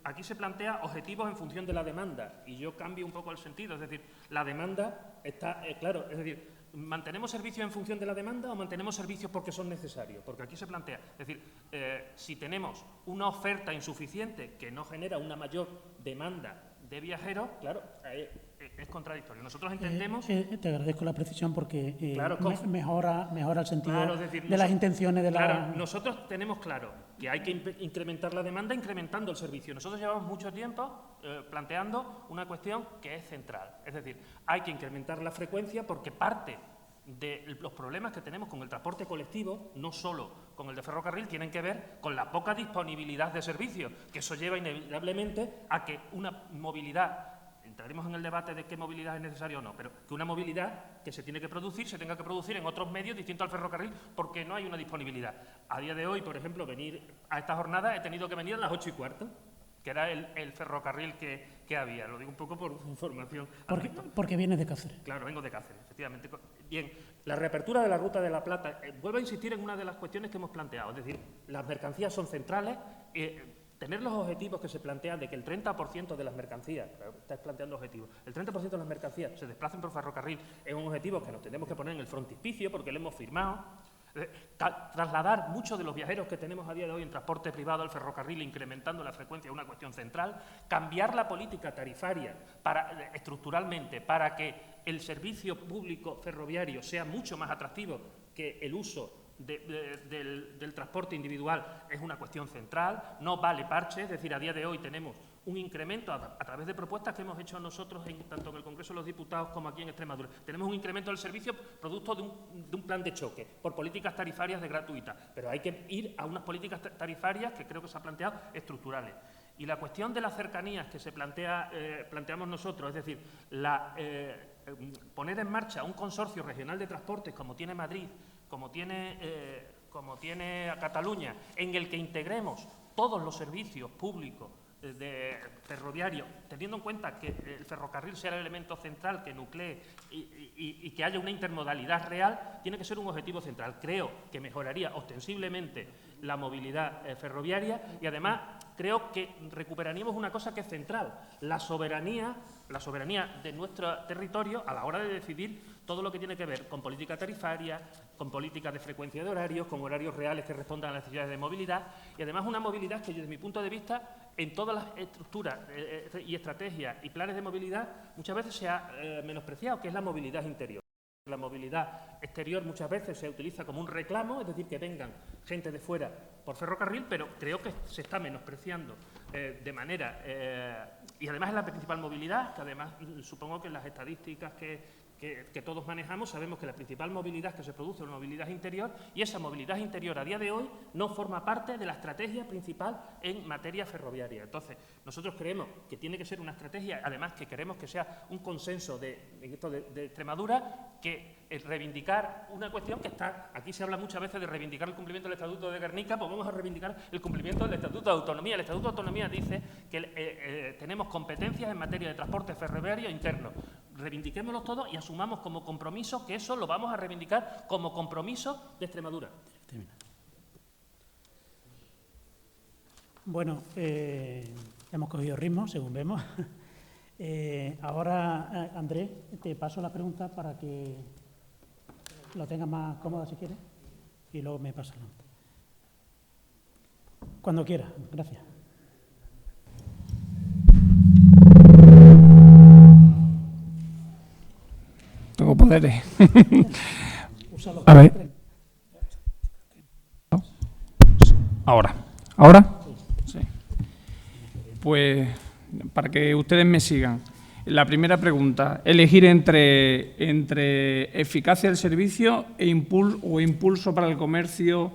aquí se plantea objetivos en función de la demanda y yo cambio un poco el sentido, es decir, la demanda está, claro, es decir, ¿mantenemos servicios en función de la demanda o mantenemos servicios porque son necesarios? Porque aquí se plantea, es decir, si tenemos una oferta insuficiente que no genera una mayor demanda de viajeros, claro, es contradictorio. Nosotros entendemos... te agradezco la precisión porque claro, mejora el sentido, claro, es decir, de las intenciones de la... Claro, nosotros tenemos claro que hay que incrementar la demanda incrementando el servicio. Nosotros llevamos mucho tiempo planteando una cuestión que es central. Es decir, hay que incrementar la frecuencia porque parte de los problemas que tenemos con el transporte colectivo, no solo con el de ferrocarril, tienen que ver con la poca disponibilidad de servicios, que eso lleva inevitablemente a que una movilidad, entraremos en el debate de qué movilidad es necesaria o no, pero que una movilidad que se tiene que producir, se tenga que producir en otros medios distintos al ferrocarril porque no hay una disponibilidad. A día de hoy, por ejemplo, venir a esta jornada he tenido que venir a las 8:15. que era el ferrocarril que había. Lo digo un poco por información. Porque vienes de Cáceres. Claro, vengo de Cáceres, efectivamente. Bien, la reapertura de la Ruta de la Plata, vuelvo a insistir en una de las cuestiones que hemos planteado, es decir, las mercancías son centrales, tener los objetivos que se plantean de que el 30% de las mercancías, estáis planteando objetivos, el 30% de las mercancías se desplacen por ferrocarril es un objetivo que nos tenemos que poner en el frontispicio porque lo hemos firmado. Trasladar muchos de los viajeros que tenemos a día de hoy en transporte privado al ferrocarril, incrementando la frecuencia, es una cuestión central. Cambiar la política tarifaria estructuralmente para que el servicio público ferroviario sea mucho más atractivo que el uso del transporte individual es una cuestión central. No vale parche, es decir, a día de hoy tenemos un incremento a través de propuestas que hemos hecho nosotros tanto en el Congreso de los Diputados como aquí en Extremadura. Tenemos un incremento del servicio producto de un plan de choque por políticas tarifarias gratuitas, pero hay que ir a unas políticas tarifarias que creo que se han planteado estructurales. Y la cuestión de las cercanías que se planteamos nosotros, es decir, poner en marcha un consorcio regional de transportes como tiene Madrid, como tiene Cataluña, en el que integremos todos los servicios públicos de ferroviario, teniendo en cuenta que el ferrocarril sea el elemento central que nuclee y que haya una intermodalidad real, tiene que ser un objetivo central. Creo que mejoraría ostensiblemente la movilidad ferroviaria y además creo que recuperaríamos una cosa que es central, la soberanía de nuestro territorio a la hora de decidir todo lo que tiene que ver con política tarifaria, con políticas de frecuencia de horarios, con horarios reales que respondan a las necesidades de movilidad y además una movilidad que desde mi punto de vista en todas las estructuras y estrategias y planes de movilidad muchas veces se ha menospreciado, que es la movilidad interior. La movilidad exterior muchas veces se utiliza como un reclamo, es decir, que vengan gente de fuera por ferrocarril, pero creo que se está menospreciando de manera... y además es la principal movilidad, que además supongo que en las estadísticas que todos manejamos sabemos que la principal movilidad que se produce es la movilidad interior y esa movilidad interior a día de hoy no forma parte de la estrategia principal en materia ferroviaria. Entonces, nosotros creemos que tiene que ser una estrategia, además que queremos que sea un consenso de Extremadura, que reivindicar una cuestión que está, aquí se habla muchas veces de reivindicar el cumplimiento del Estatuto de Guernica, pues vamos a reivindicar el cumplimiento del Estatuto de Autonomía. El Estatuto de Autonomía dice que tenemos competencias en materia de transporte ferroviario interno. Reivindiquémoslos todos y asumamos como compromiso que eso lo vamos a reivindicar como compromiso de Extremadura. Bueno, hemos cogido ritmo, según vemos. Ahora, Andrés, te paso la pregunta para que lo tengas más cómoda si quieres y luego me pasas la nota. Cuando quieras, gracias. Tengo poderes. A ver. Ahora. ¿Ahora? Sí. Pues, para que ustedes me sigan. La primera pregunta, elegir entre eficacia del servicio e impulso para el comercio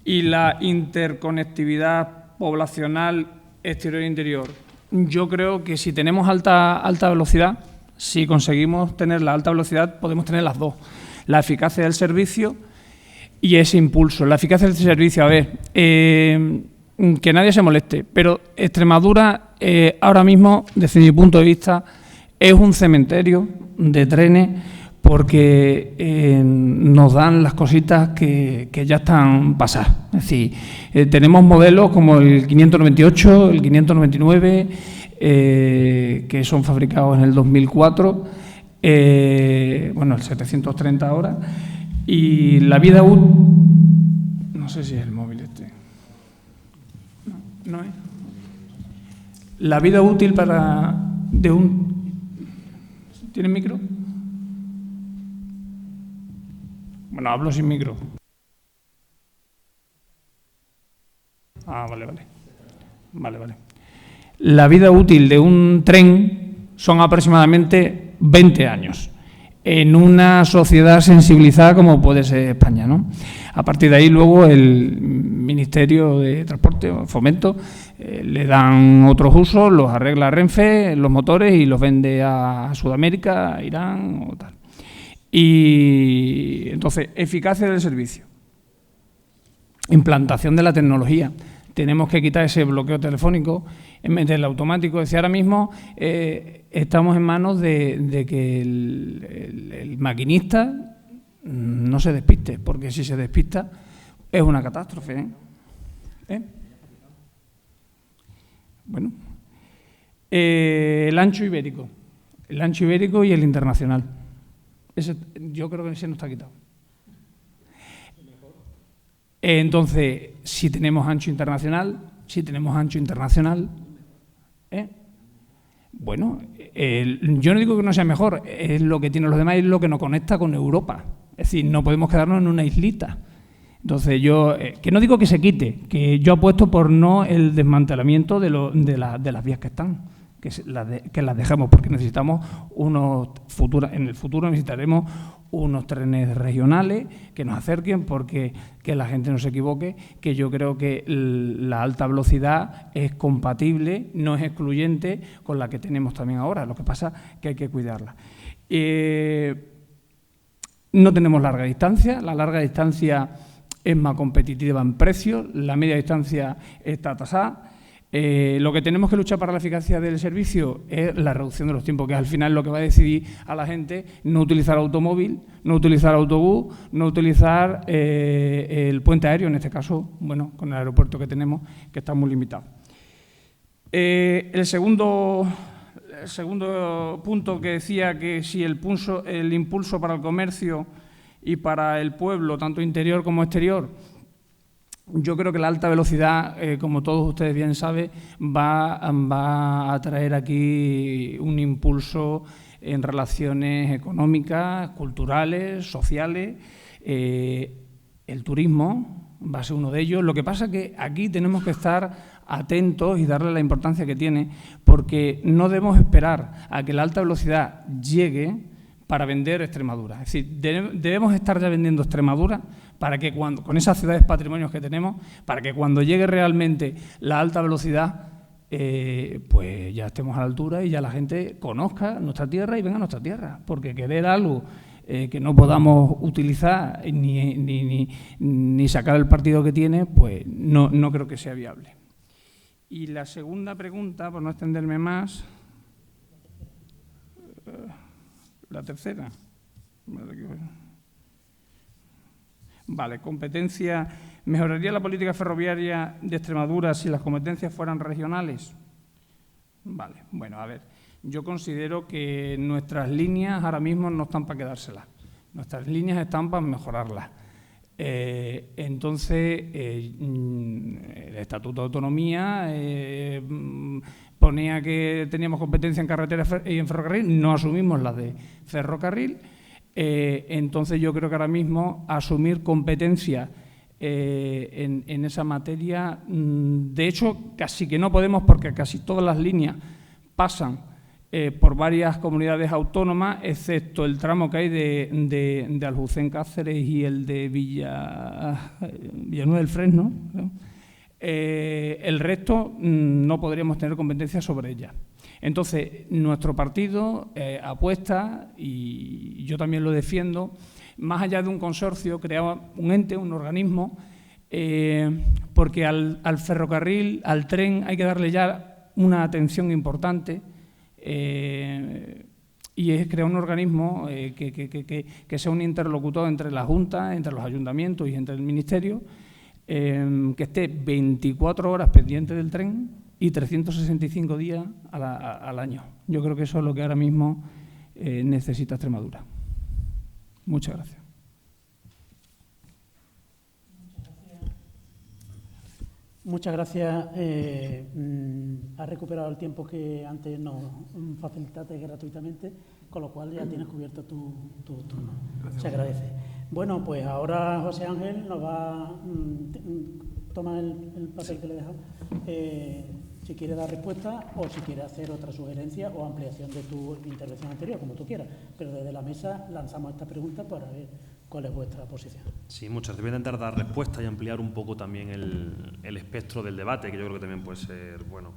y la interconectividad poblacional exterior-interior. Yo creo que si tenemos alta velocidad, si conseguimos tener la alta velocidad, podemos tener las dos, la eficacia del servicio y ese impulso. La eficacia del servicio, a ver, que nadie se moleste, pero Extremadura ahora mismo, desde mi punto de vista, es un cementerio de trenes porque nos dan las cositas que ya están pasadas. Es decir, tenemos modelos como el 598, el 599, que son fabricados en el 2004, bueno, el 730 ahora, y la vida útil, no sé si es el móvil este, no es. La vida útil de un... ¿Tiene micro? Bueno, hablo sin micro. Ah, vale. La vida útil de un tren son aproximadamente 20 años en una sociedad sensibilizada como puede ser España, ¿no? A partir de ahí, luego, el Ministerio de Transporte o Fomento le dan otros usos, los arregla Renfe, los motores, y los vende a Sudamérica, a Irán o tal. Y entonces, eficacia del servicio, implantación de la tecnología. tenemos que quitar ese bloqueo telefónico, en meterle automático. Es decir, ahora mismo estamos en manos de que el maquinista no se despiste, porque si se despista es una catástrofe. Bueno, el ancho ibérico y el internacional. Yo creo que ese no está quitado. Entonces, si tenemos ancho internacional, bueno, yo no digo que no sea mejor, es lo que tienen los demás y es lo que nos conecta con Europa. Es decir, no podemos quedarnos en una islita. Entonces, yo, que no digo que se quite, que yo apuesto por no el desmantelamiento de las vías que están, que las dejemos, porque necesitamos en el futuro necesitaremos unos trenes regionales que nos acerquen, porque que la gente no se equivoque, que yo creo que la alta velocidad es compatible, no es excluyente con la que tenemos también ahora. Lo que pasa es que hay que cuidarla. No tenemos larga distancia, la larga distancia es más competitiva en precios, la media distancia está tasada. Lo que tenemos que luchar para la eficacia del servicio es la reducción de los tiempos, que es al final lo que va a decidir a la gente no utilizar automóvil, no utilizar autobús, no utilizar el puente aéreo, en este caso, bueno, con el aeropuerto que tenemos, que está muy limitado. El segundo punto que decía que si el impulso para el comercio y para el pueblo, tanto interior como exterior, yo creo que la alta velocidad, como todos ustedes bien saben, va a traer aquí un impulso en relaciones económicas, culturales, sociales. El turismo va a ser uno de ellos. Lo que pasa es que aquí tenemos que estar atentos y darle la importancia que tiene, porque no debemos esperar a que la alta velocidad llegue para vender Extremadura. Es decir, debemos estar ya vendiendo Extremadura para que con esas ciudades patrimonios que tenemos, para que cuando llegue realmente la alta velocidad, pues ya estemos a la altura y ya la gente conozca nuestra tierra y venga a nuestra tierra. Porque querer algo que no podamos utilizar ni sacar el partido que tiene, pues no creo que sea viable. Y la segunda pregunta, por no extenderme más, la tercera. Vale, competencia. ¿Mejoraría la política ferroviaria de Extremadura si las competencias fueran regionales? Vale, bueno, a ver, yo considero que nuestras líneas ahora mismo no están para quedárselas. Nuestras líneas están para mejorarlas. Entonces, el Estatuto de Autonomía ponía que teníamos competencia en carretera y en ferrocarril, no asumimos la de ferrocarril. Entonces, yo creo que ahora mismo asumir competencia en esa materia, de hecho, casi que no podemos, porque casi todas las líneas pasan por varias comunidades autónomas, excepto el tramo que hay de Aljucén Cáceres y el de Villanueva del Fresno, ¿no? El resto no podríamos tener competencia sobre ella. Entonces, nuestro partido apuesta, y yo también lo defiendo, más allá de un consorcio, crear un ente, un organismo, porque al ferrocarril, al tren, hay que darle ya una atención importante, y es crear un organismo que sea un interlocutor entre la Junta, entre los ayuntamientos y entre el Ministerio, que esté 24 horas pendiente del tren y 365 días al año. Yo creo que eso es lo que ahora mismo necesita Extremadura. Muchas gracias. Muchas gracias. Has recuperado el tiempo que antes nos facilitaste gratuitamente, con lo cual ya tienes cubierto tu turno. Gracias. Se agradece. Bueno, pues ahora José Ángel nos va a tomar el papel que le he dejado. Si quiere dar respuesta o si quiere hacer otra sugerencia o ampliación de tu intervención anterior, como tú quieras. Pero desde la mesa lanzamos esta pregunta para ver cuál es vuestra posición. Sí, muchas gracias. Voy a intentar dar respuesta y ampliar un poco también el espectro del debate, que yo creo que también puede ser bueno.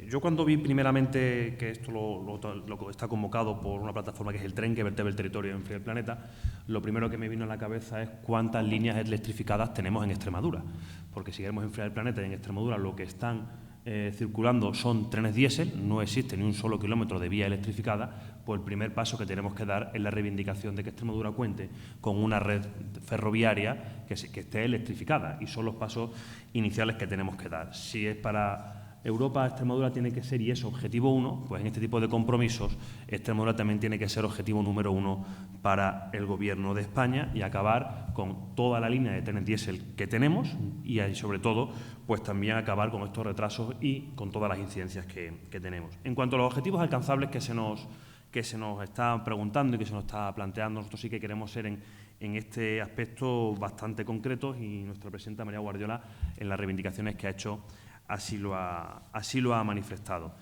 Yo cuando vi primeramente que esto lo está convocado por una plataforma que es el tren que vertebra el territorio en el planeta, lo primero que me vino a la cabeza es cuántas líneas electrificadas tenemos en Extremadura. Porque si queremos enfriar el planeta y en Extremadura lo que están circulando son trenes diésel, no existe ni un solo kilómetro de vía electrificada, pues el primer paso que tenemos que dar es la reivindicación de que Extremadura cuente con una red ferroviaria que esté electrificada, y son los pasos iniciales que tenemos que dar. Si es para Europa, Extremadura tiene que ser, y es objetivo 1, pues en este tipo de compromisos Extremadura también tiene que ser objetivo número 1 para el Gobierno de España, y acabar con toda la línea de trenes diésel que tenemos, y sobre todo pues también acabar con estos retrasos y con todas las incidencias que tenemos. En cuanto a los objetivos alcanzables que se nos está preguntando y que se nos está planteando, nosotros sí que queremos ser en este aspecto bastante concretos, y nuestra presidenta María Guardiola, en las reivindicaciones que ha hecho, así lo ha manifestado.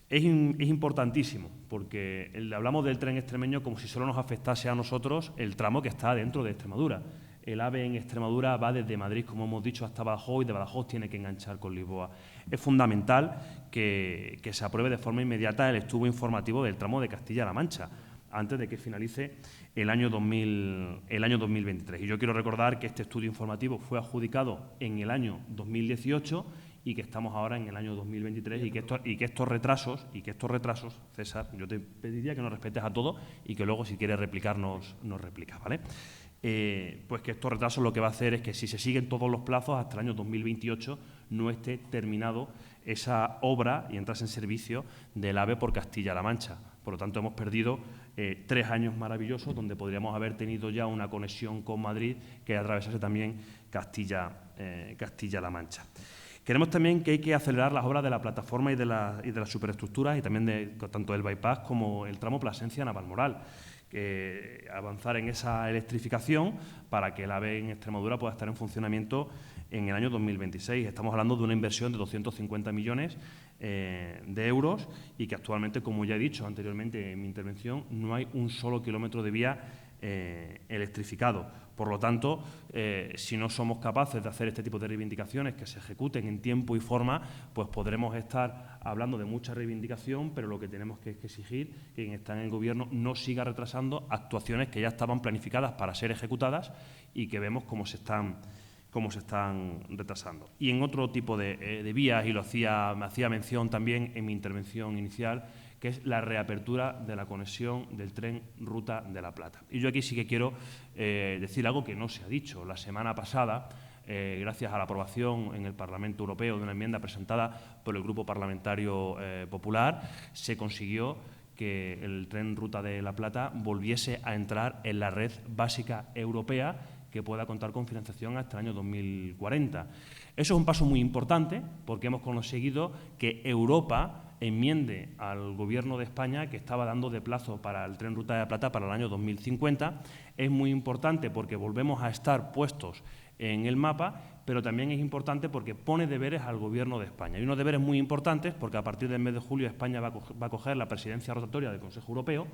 Es importantísimo, porque hablamos del tren extremeño como si solo nos afectase a nosotros el tramo que está dentro de Extremadura. El AVE en Extremadura va desde Madrid, como hemos dicho, hasta Badajoz, y de Badajoz tiene que enganchar con Lisboa. Es fundamental que se apruebe de forma inmediata el estudio informativo del tramo de Castilla-La Mancha, antes de que finalice el año 2023. Y yo quiero recordar que este estudio informativo fue adjudicado en el año 2018 y que estamos ahora en el año 2023, y que estos retrasos, César, yo te pediría que nos respetes a todos y que luego, si quieres replicarnos, nos replicas, ¿vale? Pues que estos retrasos lo que va a hacer es que, si se siguen todos los plazos, hasta el año 2028 no esté terminado esa obra y entrase en servicio del AVE por Castilla-La Mancha. Por lo tanto, hemos perdido 3 años maravillosos donde podríamos haber tenido ya una conexión con Madrid que atravesase también Castilla-La Mancha. Queremos también que hay que acelerar las obras de la plataforma y de las superestructuras, y también tanto del bypass como el tramo Plasencia-Navalmoral. Avanzar en esa electrificación para que el AVE en Extremadura pueda estar en funcionamiento en el año 2026. Estamos hablando de una inversión de 250 millones de euros, y que actualmente, como ya he dicho anteriormente en mi intervención, no hay un solo kilómetro de vía electrificado. Por lo tanto, si no somos capaces de hacer este tipo de reivindicaciones que se ejecuten en tiempo y forma, pues podremos estar hablando de mucha reivindicación, pero lo que tenemos que exigir que quien está en el Gobierno no siga retrasando actuaciones que ya estaban planificadas para ser ejecutadas y que vemos cómo se están retrasando. Y en otro tipo de vías, y me hacía mención también en mi intervención inicial, que es la reapertura de la conexión del tren Ruta de la Plata. Y yo aquí sí que quiero decir algo que no se ha dicho. La semana pasada, gracias a la aprobación en el Parlamento Europeo de una enmienda presentada por el Grupo Parlamentario Popular, se consiguió que el tren Ruta de la Plata volviese a entrar en la red básica europea, que pueda contar con financiación hasta el año 2040. Eso es un paso muy importante, porque hemos conseguido que Europa enmiende al Gobierno de España, que estaba dando de plazo para el tren Ruta de la Plata para el año 2050. Es muy importante porque volvemos a estar puestos en el mapa, pero también es importante porque pone deberes al Gobierno de España. Y unos deberes muy importantes, porque a partir del mes de julio España va a coger la presidencia rotatoria del Consejo Europeo,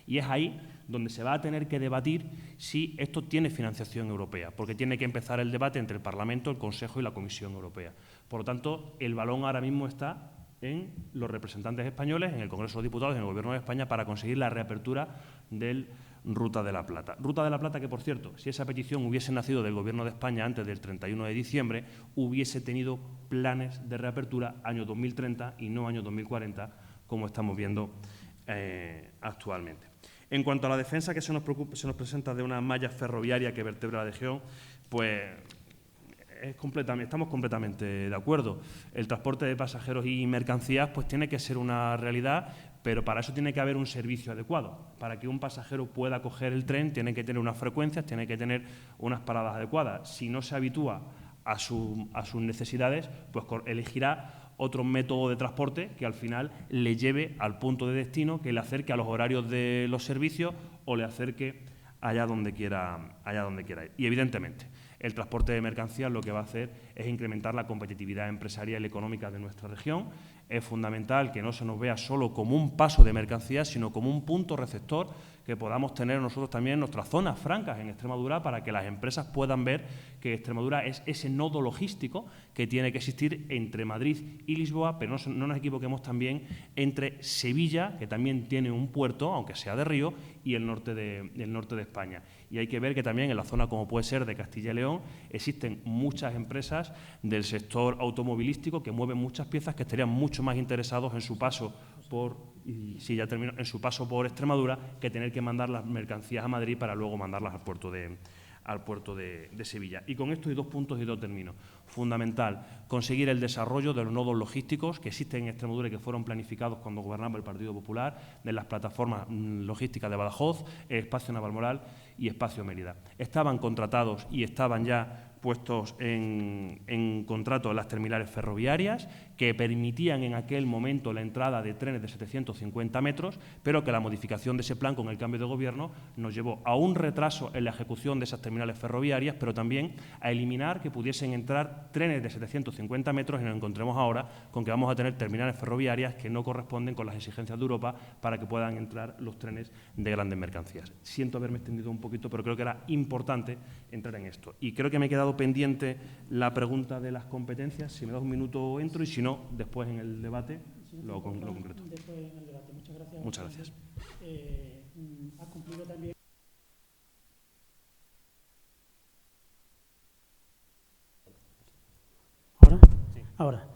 y es ahí donde se va a tener que debatir si esto tiene financiación europea, porque tiene que empezar el debate entre el Parlamento, el Consejo y la Comisión Europea. Por lo tanto, el balón ahora mismo está en los representantes españoles, en el Congreso de los Diputados, en el Gobierno de España, para conseguir la reapertura del Ruta de la Plata. Ruta de la Plata que, por cierto, si esa petición hubiese nacido del Gobierno de España antes del 31 de diciembre, hubiese tenido planes de reapertura año 2030 y no año 2040, como estamos viendo actualmente. En cuanto a la defensa que se nos presenta de una malla ferroviaria que vertebra la región, pues estamos completamente de acuerdo. El transporte de pasajeros y mercancías pues tiene que ser una realidad, pero para eso tiene que haber un servicio adecuado. Para que un pasajero pueda coger el tren tiene que tener unas frecuencias, tiene que tener unas paradas adecuadas. Si no se habitúa a sus necesidades, pues elegirá otro método de transporte que al final le lleve al punto de destino, que le acerque a los horarios de los servicios o le acerque allá donde quiera ir. Y evidentemente, el transporte de mercancías lo que va a hacer es incrementar la competitividad empresarial y económica de nuestra región. Es fundamental que no se nos vea solo como un paso de mercancías, sino como un punto receptor que podamos tener nosotros también en nuestras zonas francas en Extremadura, para que las empresas puedan ver que Extremadura es ese nodo logístico que tiene que existir entre Madrid y Lisboa, pero no nos equivoquemos también entre Sevilla, que también tiene un puerto, aunque sea de río, y el norte de España. Y hay que ver que también en la zona como puede ser de Castilla y León existen muchas empresas del sector automovilístico que mueven muchas piezas que estarían mucho más interesados en su paso en su paso por Extremadura, que tener que mandar las mercancías a Madrid para luego mandarlas al puerto de Sevilla. Y con esto hay 2 puntos y 2 termino. Fundamental, conseguir el desarrollo de los nodos logísticos que existen en Extremadura y que fueron planificados cuando gobernaba el Partido Popular, de las plataformas logísticas de Badajoz, Espacio Navalmoral y Espacio Mérida. Estaban contratados y estaban ya puestos en contrato las terminales ferroviarias, que permitían en aquel momento la entrada de trenes de 750 metros, pero que la modificación de ese plan con el cambio de gobierno nos llevó a un retraso en la ejecución de esas terminales ferroviarias, pero también a eliminar que pudiesen entrar trenes de 750 metros, y nos encontremos ahora con que vamos a tener terminales ferroviarias que no corresponden con las exigencias de Europa para que puedan entrar los trenes de grandes mercancías. Siento haberme extendido un poquito, pero creo que era importante entrar en esto. Y creo que me he quedado pendiente la pregunta de las competencias. Si me das un minuto entro, y si no, después en el debate lo concreto. Después en el debate. Muchas gracias. Muchas gracias. Ha cumplido también. Ahora.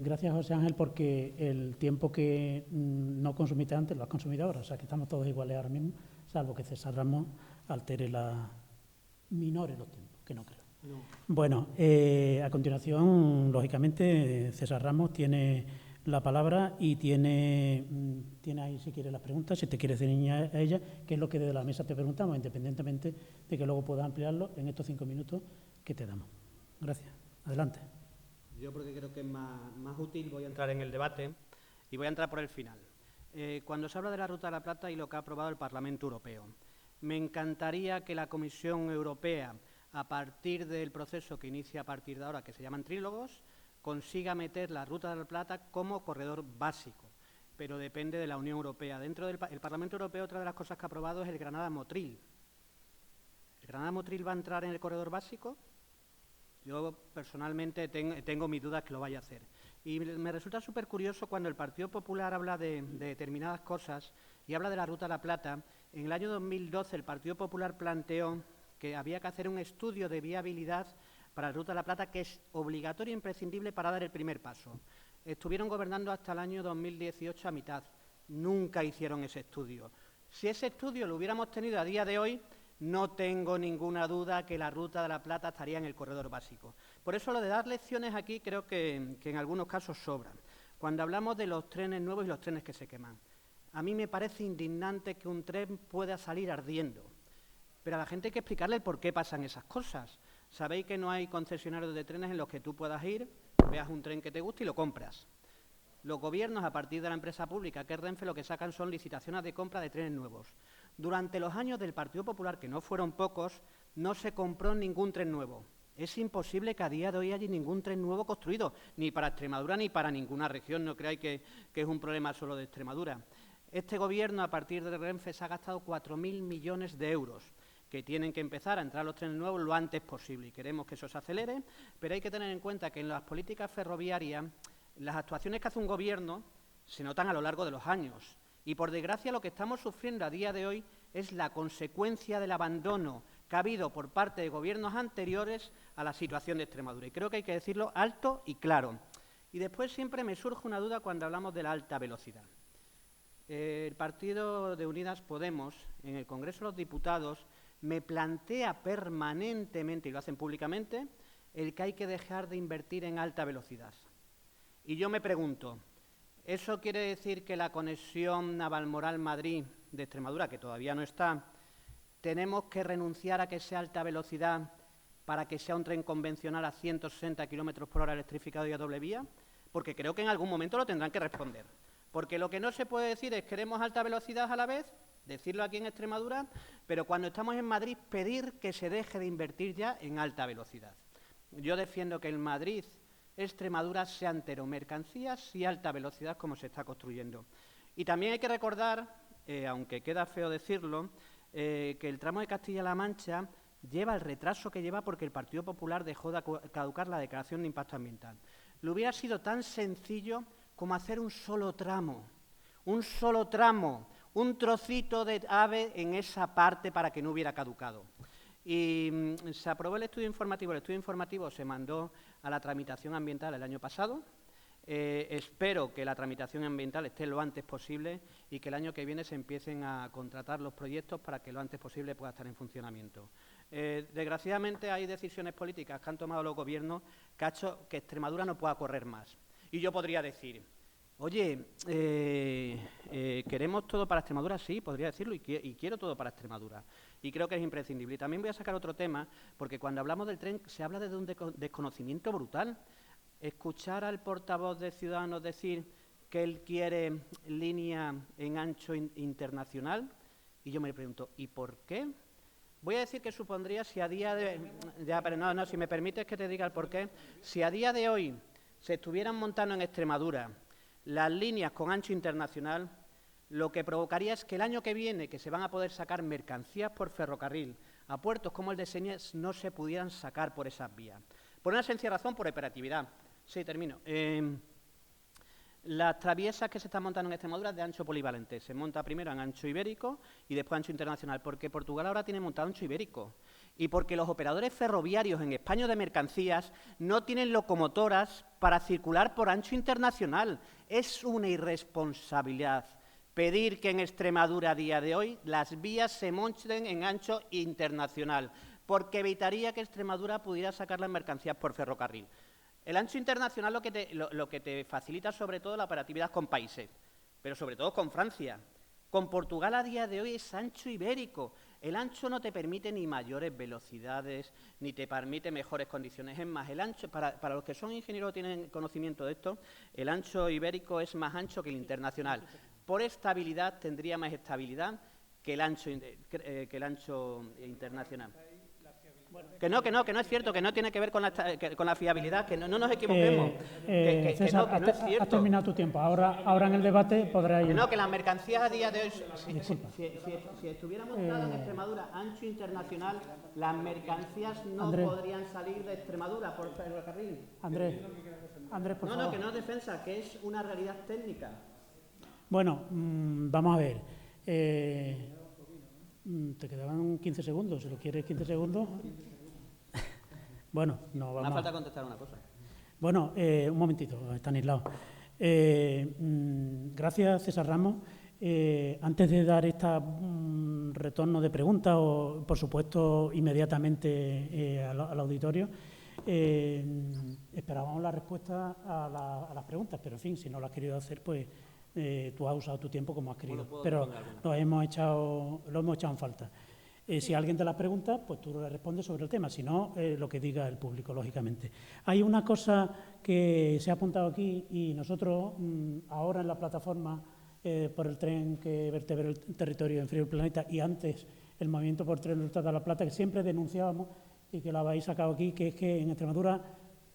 Gracias, José Ángel, porque el tiempo que no consumiste antes lo has consumido ahora. O sea, que estamos todos iguales ahora mismo, salvo que César Ramos altere minore los tiempos, que no creo. No. Bueno, a continuación, lógicamente, César Ramos tiene la palabra y tiene ahí, si quiere, las preguntas, si te quieres ceñir a ella, que es lo que desde la mesa te preguntamos, independientemente de que luego puedas ampliarlo en estos 5 minutos que te damos. Gracias. Adelante. Yo, porque creo que es más útil, voy a entrar en el debate y voy a entrar por el final. Cuando se habla de la Ruta de la Plata y lo que ha aprobado el Parlamento Europeo, me encantaría que la Comisión Europea, a partir del proceso que inicia a partir de ahora, que se llaman trílogos, consiga meter la Ruta de la Plata como corredor básico, pero depende de la Unión Europea. Dentro del Parlamento Europeo, otra de las cosas que ha aprobado es el Granada-Motril. ¿El Granada-Motril va a entrar en el corredor básico? Yo personalmente tengo mis dudas que lo vaya a hacer. Y me resulta súper curioso cuando el Partido Popular habla de determinadas cosas y habla de la Ruta de la Plata. En el año 2012 el Partido Popular planteó que había que hacer un estudio de viabilidad para la Ruta de la Plata, que es obligatorio e imprescindible para dar el primer paso. Estuvieron gobernando hasta el año 2018 a mitad. Nunca hicieron ese estudio. Si ese estudio lo hubiéramos tenido a día de hoy, no tengo ninguna duda que la Ruta de la Plata estaría en el corredor básico. Por eso lo de dar lecciones aquí creo que en algunos casos sobran. Cuando hablamos de los trenes nuevos y los trenes que se queman, a mí me parece indignante que un tren pueda salir ardiendo, pero a la gente hay que explicarle el por qué pasan esas cosas. Sabéis que no hay concesionarios de trenes en los que tú puedas ir, veas un tren que te guste y lo compras. Los gobiernos, a partir de la empresa pública, que es Renfe, lo que sacan son licitaciones de compra de trenes nuevos. Durante los años del Partido Popular, que no fueron pocos, no se compró ningún tren nuevo. Es imposible que a día de hoy haya ningún tren nuevo construido, ni para Extremadura ni para ninguna región. No creáis que es un problema solo de Extremadura. Este Gobierno, a partir de Renfe, se ha gastado 4.000 millones de euros, que tienen que empezar a entrar los trenes nuevos lo antes posible. Y queremos que eso se acelere, pero hay que tener en cuenta que en las políticas ferroviarias las actuaciones que hace un Gobierno se notan a lo largo de los años. Y, por desgracia, lo que estamos sufriendo a día de hoy es la consecuencia del abandono que ha habido por parte de gobiernos anteriores a la situación de Extremadura. Y creo que hay que decirlo alto y claro. Y después siempre me surge una duda cuando hablamos de la alta velocidad. El Partido de Unidas Podemos, en el Congreso de los Diputados, me plantea permanentemente, y lo hacen públicamente, el que hay que dejar de invertir en alta velocidad. Y yo me pregunto, ¿eso quiere decir que la conexión Navalmoral-Madrid de Extremadura, que todavía no está, tenemos que renunciar a que sea alta velocidad para que sea un tren convencional a 160 km por hora electrificado y a doble vía? Porque creo que en algún momento lo tendrán que responder. Porque lo que no se puede decir es queremos alta velocidad a la vez decirlo aquí en Extremadura, pero cuando estamos en Madrid pedir que se deje de invertir ya en alta velocidad. Yo defiendo que en Madrid, Extremadura sea entero mercancías y alta velocidad como se está construyendo. Y también hay que recordar, aunque queda feo decirlo, que el tramo de Castilla-La Mancha lleva el retraso que lleva porque el Partido Popular dejó de caducar la declaración de impacto ambiental. Le hubiera sido tan sencillo como hacer un solo tramo, un trocito de AVE en esa parte para que no hubiera caducado. Y se aprobó el estudio informativo se mandó a la tramitación ambiental el año pasado. Espero que la tramitación ambiental esté lo antes posible y que el año que viene se empiecen a contratar los proyectos para que lo antes posible pueda estar en funcionamiento. Desgraciadamente hay decisiones políticas que han tomado los gobiernos que ha hecho que Extremadura no pueda correr más. Y yo podría decir, oye, ¿queremos todo para Extremadura? Sí, podría decirlo y quiero todo para Extremadura. Y creo que es imprescindible. Y también voy a sacar otro tema, porque cuando hablamos del tren se habla de un desconocimiento brutal. Escuchar al portavoz de Ciudadanos decir que él quiere línea en ancho internacional, y yo me pregunto, ¿y por qué? Voy a decir que supondría si a día de... Ya, pero no, si me permites que te diga el por qué. Si a día de hoy se estuvieran montando en Extremadura las líneas con ancho internacional, lo que provocaría es que el año que viene, que se van a poder sacar mercancías por ferrocarril a puertos como el de Señas, no se pudieran sacar por esas vías. Por una sencilla razón, por operatividad. Sí, termino. Las traviesas que se están montando en Extremadura es de ancho polivalente. Se monta primero en ancho ibérico y después ancho internacional, porque Portugal ahora tiene montado ancho ibérico y porque los operadores ferroviarios en España de mercancías no tienen locomotoras para circular por ancho internacional. Es una irresponsabilidad pedir que en Extremadura a día de hoy las vías se monten en ancho internacional, porque evitaría que Extremadura pudiera sacar las mercancías por ferrocarril. El ancho internacional lo que te facilita sobre todo la operatividad con países, pero sobre todo con Francia. Con Portugal a día de hoy es ancho ibérico. El ancho no te permite ni mayores velocidades, ni te permite mejores condiciones. Es más, el ancho, para los que son ingenieros o tienen conocimiento de esto, el ancho ibérico es más ancho que el internacional. Por estabilidad tendría más estabilidad que el ancho internacional. Que no es cierto, que no tiene que ver con la fiabilidad, que no nos equivoquemos. César, que no es cierto. has terminado tu tiempo. Ahora en el debate podrás ir. Que las mercancías a día de hoy, si estuviéramos en Extremadura ancho internacional, las mercancías no podrían salir de Extremadura por ferrocarril. Andrés, por favor. No, que no es defensa, que es una realidad técnica. Bueno, vamos a ver. Te quedaban 15 segundos. Si lo quieres 15 segundos. Bueno, no vamos. Me falta contestar una cosa. Bueno, un momentito, Estanislao. Gracias, César Ramos. Antes de dar este retorno de preguntas, o por supuesto inmediatamente al auditorio, esperábamos la respuesta a las preguntas, pero en fin, si no lo has querido hacer, pues tú has usado tu tiempo como has querido. Pero lo hemos echado en falta. Si alguien te las pregunta, pues tú le respondes sobre el tema, si no, lo que diga el público, lógicamente. Hay una cosa que se ha apuntado aquí y nosotros ahora en la plataforma por el tren que vertebra el territorio en Frío del Planeta y antes el movimiento por tren del Tratado de la Plata, que siempre denunciábamos y que lo habéis sacado aquí, que es que en Extremadura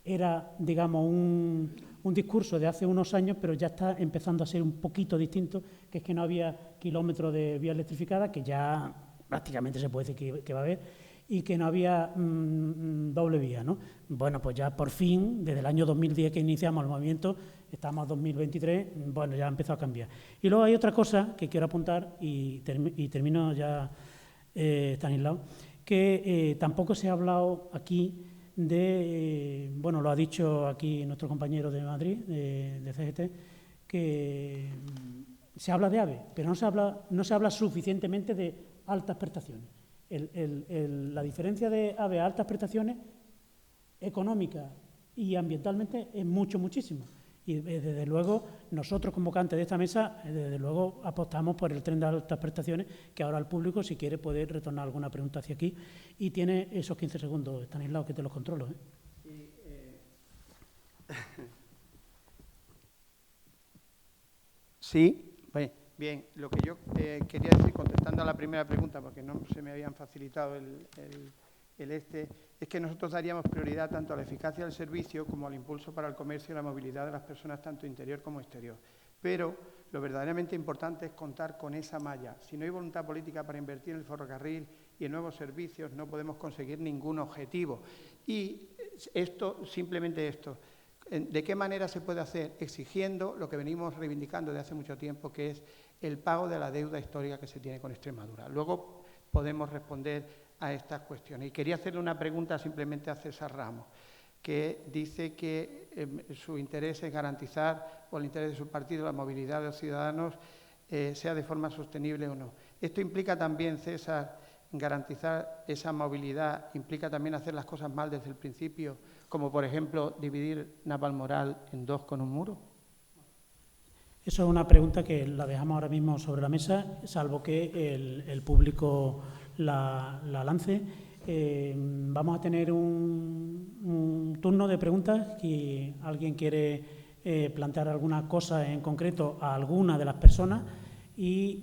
era, digamos, un discurso de hace unos años, pero ya está empezando a ser un poquito distinto, que es que no había kilómetros de vía electrificada, que ya prácticamente se puede decir que va a haber, y que no había doble vía, ¿no? Bueno, pues ya por fin, desde el año 2010 que iniciamos el movimiento, estamos en 2023, bueno, ya ha empezado a cambiar. Y luego hay otra cosa que quiero apuntar, y termino ya, Estanislao, que tampoco se ha hablado aquí de, bueno, lo ha dicho aquí nuestro compañero de Madrid, de CGT, que se habla de AVE, pero no se habla suficientemente de altas prestaciones. La diferencia de AVE a altas prestaciones, económica y ambientalmente, es muchísimo. Y desde luego, nosotros convocantes de esta mesa, desde luego apostamos por el tren de altas prestaciones, que ahora el público, si quiere, puede retornar alguna pregunta hacia aquí. Y tiene esos 15 segundos, Estanislao, que te los controlo. Sí, bien. Bien, lo que yo quería decir, contestando a la primera pregunta, porque no se me habían facilitado es que nosotros daríamos prioridad tanto a la eficacia del servicio como al impulso para el comercio y la movilidad de las personas, tanto interior como exterior. Pero lo verdaderamente importante es contar con esa malla. Si no hay voluntad política para invertir en el ferrocarril y en nuevos servicios, no podemos conseguir ningún objetivo. Y simplemente esto. ¿De qué manera se puede hacer? Exigiendo lo que venimos reivindicando desde hace mucho tiempo, que es el pago de la deuda histórica que se tiene con Extremadura. Luego podemos responder a estas cuestiones. Y quería hacerle una pregunta simplemente a César Ramos, que dice que su interés es garantizar, o el interés de su partido, la movilidad de los ciudadanos, sea de forma sostenible o no. Esto implica también, César, garantizar esa movilidad, implica también hacer las cosas mal desde el principio, como por ejemplo dividir Navalmoral en dos con un muro. Eso es una pregunta que la dejamos ahora mismo sobre la mesa, salvo que el público la lance. Vamos a tener un turno de preguntas. Si alguien quiere plantear alguna cosa en concreto a alguna de las personas y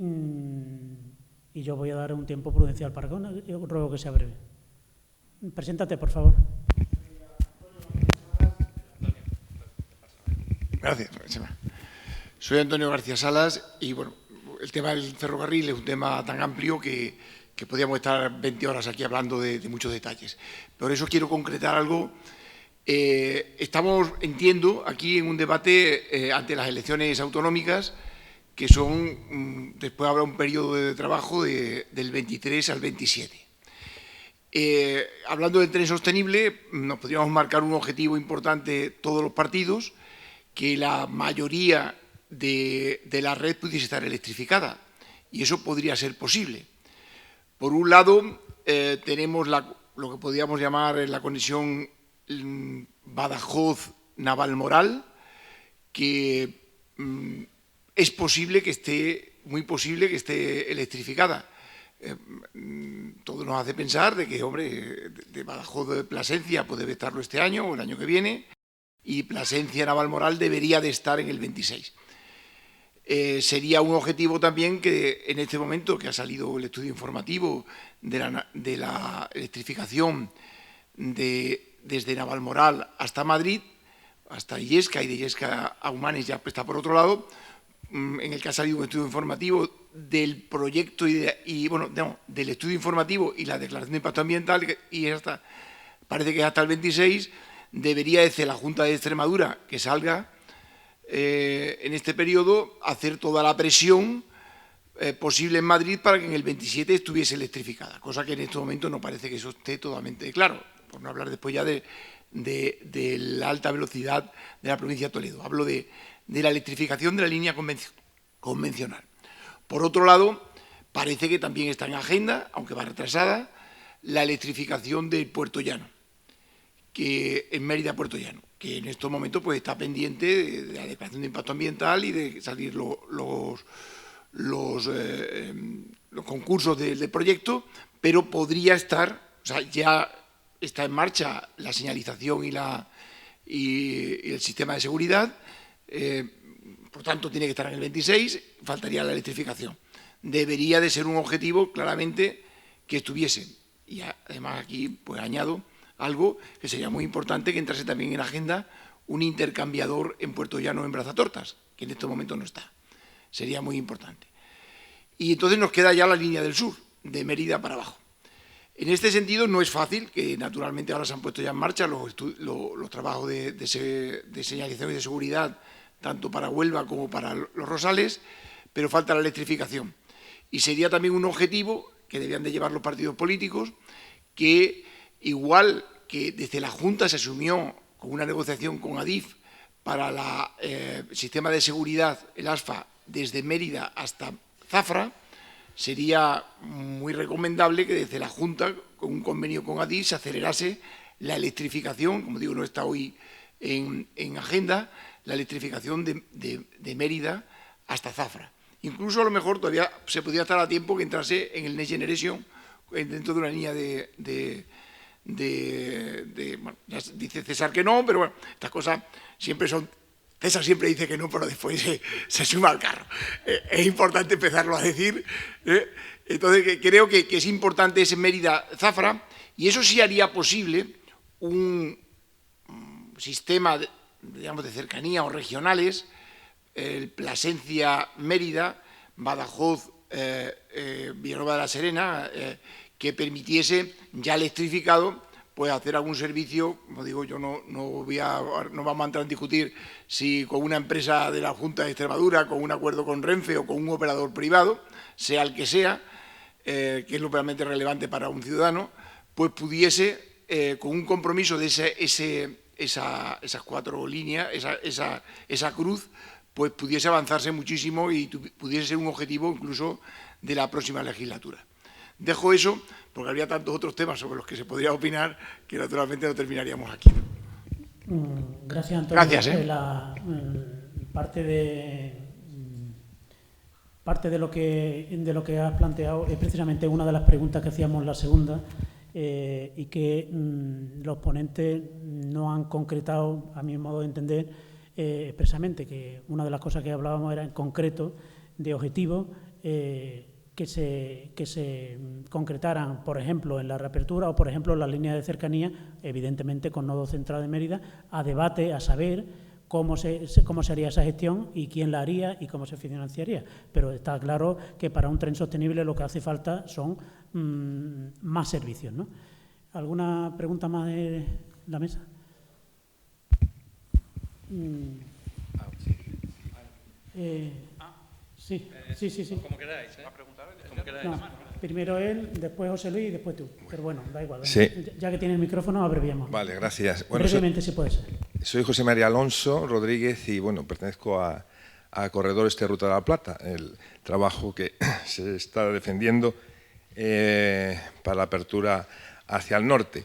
yo voy a dar un tiempo prudencial para que yo ruego que sea breve. Preséntate, por favor. Gracias. Soy Antonio García Salas y, bueno, el tema del ferrocarril es un tema tan amplio que podríamos estar 20 horas aquí hablando de muchos detalles. Por eso quiero concretar algo. Estamos, entiendo, aquí en un debate ante las elecciones autonómicas que son, después habrá un periodo de trabajo del 23 al 27. Hablando del tren sostenible, nos podríamos marcar un objetivo importante todos los partidos, que la mayoría de la red pudiese estar electrificada, y eso podría ser posible. Por un lado, tenemos lo que podríamos llamar la conexión Badajoz-Navalmoral, que es posible que esté, muy posible que esté electrificada. Todo nos hace pensar de que, hombre, de Badajoz de Plasencia pues debe estarlo este año o el año que viene, y Plasencia-Navalmoral debería de estar en el 26. Sería un objetivo también que en este momento que ha salido el estudio informativo de la electrificación desde Navalmoral hasta Madrid, hasta Illesca, y de Illesca a Humanes ya está por otro lado, en el que ha salido un estudio informativo del proyecto del estudio informativo y la declaración de impacto ambiental, y parece que es hasta el 26, debería desde la Junta de Extremadura que salga en este periodo hacer toda la presión posible en Madrid para que en el 27 estuviese electrificada, cosa que en este momento no parece que eso esté totalmente claro, por no hablar después ya de la alta velocidad de la provincia de Toledo. Hablo de la electrificación de la línea convencional. Por otro lado, parece que también está en agenda, aunque va retrasada, la electrificación del Puerto Llano, que en Mérida-Puerto Llano, que en estos momentos pues está pendiente de la declaración de impacto ambiental y de salir los concursos del proyecto, pero podría estar, o sea, ya está en marcha la señalización y el sistema de seguridad, por tanto tiene que estar en el 26, faltaría la electrificación. Debería de ser un objetivo claramente que estuviese. Y además aquí pues añado algo que sería muy importante, que entrase también en la agenda un intercambiador en Puerto Llano, en Brazatortas, que en este momento no está. Sería muy importante. Y entonces nos queda ya la línea del sur, de Mérida para abajo. En este sentido no es fácil, que naturalmente ahora se han puesto ya en marcha los trabajos de señalización y de seguridad, tanto para Huelva como para los Rosales, pero falta la electrificación. Y sería también un objetivo que debían de llevar los partidos políticos, que igual que desde la Junta se asumió con una negociación con Adif para el sistema de seguridad, el ASFA, desde Mérida hasta Zafra, sería muy recomendable que desde la Junta, con un convenio con Adif, se acelerase la electrificación, como digo, no está hoy en agenda, la electrificación de Mérida hasta Zafra. Incluso a lo mejor todavía se podría estar a tiempo que entrase en el Next Generation dentro de una línea bueno, ya dice César que no, pero bueno, estas cosas siempre son César siempre dice que no, pero después se suma al carro. Es importante empezarlo a decir. Entonces, creo que es importante ese Mérida-Zafra, y eso sí haría posible un sistema, digamos, de cercanía o regionales, el Plasencia-Mérida, Badajoz, Villanueva de la Serena, que permitiese, ya electrificado, pues hacer algún servicio. Como digo, yo no vamos a entrar en discutir si con una empresa de la Junta de Extremadura, con un acuerdo con Renfe o con un operador privado, sea el que sea, que es lo realmente relevante para un ciudadano, pues pudiese, con un compromiso de esas 4 líneas, esa cruz, pues pudiese avanzarse muchísimo y pudiese ser un objetivo incluso de la próxima legislatura. Dejo eso porque habría tantos otros temas sobre los que se podría opinar que naturalmente no terminaríamos aquí. Gracias, Antonio. Gracias. Parte de lo que has planteado es precisamente una de las preguntas que hacíamos la segunda, y que los ponentes no han concretado, a mi modo de entender, expresamente, que una de las cosas que hablábamos era en concreto de objetivos que se concretaran, por ejemplo, en la reapertura o, por ejemplo, en las líneas de cercanía, evidentemente con nodo central de Mérida, a debate, a saber cómo se haría esa gestión y quién la haría y cómo se financiaría. Pero está claro que para un tren sostenible lo que hace falta son más servicios, ¿no? ¿Alguna pregunta más de la mesa? Sí. Como queráis, ¿eh? Como queráis. No, primero él, después José Luis y después tú. Pero bueno, da igual. Sí. Ya que tiene el micrófono, abreviamos. Vale, gracias. Bueno, brevemente, si puede ser. Soy José María Alonso Rodríguez y, bueno, pertenezco a Corredores de Ruta de la Plata, el trabajo que se está defendiendo para la apertura hacia el norte.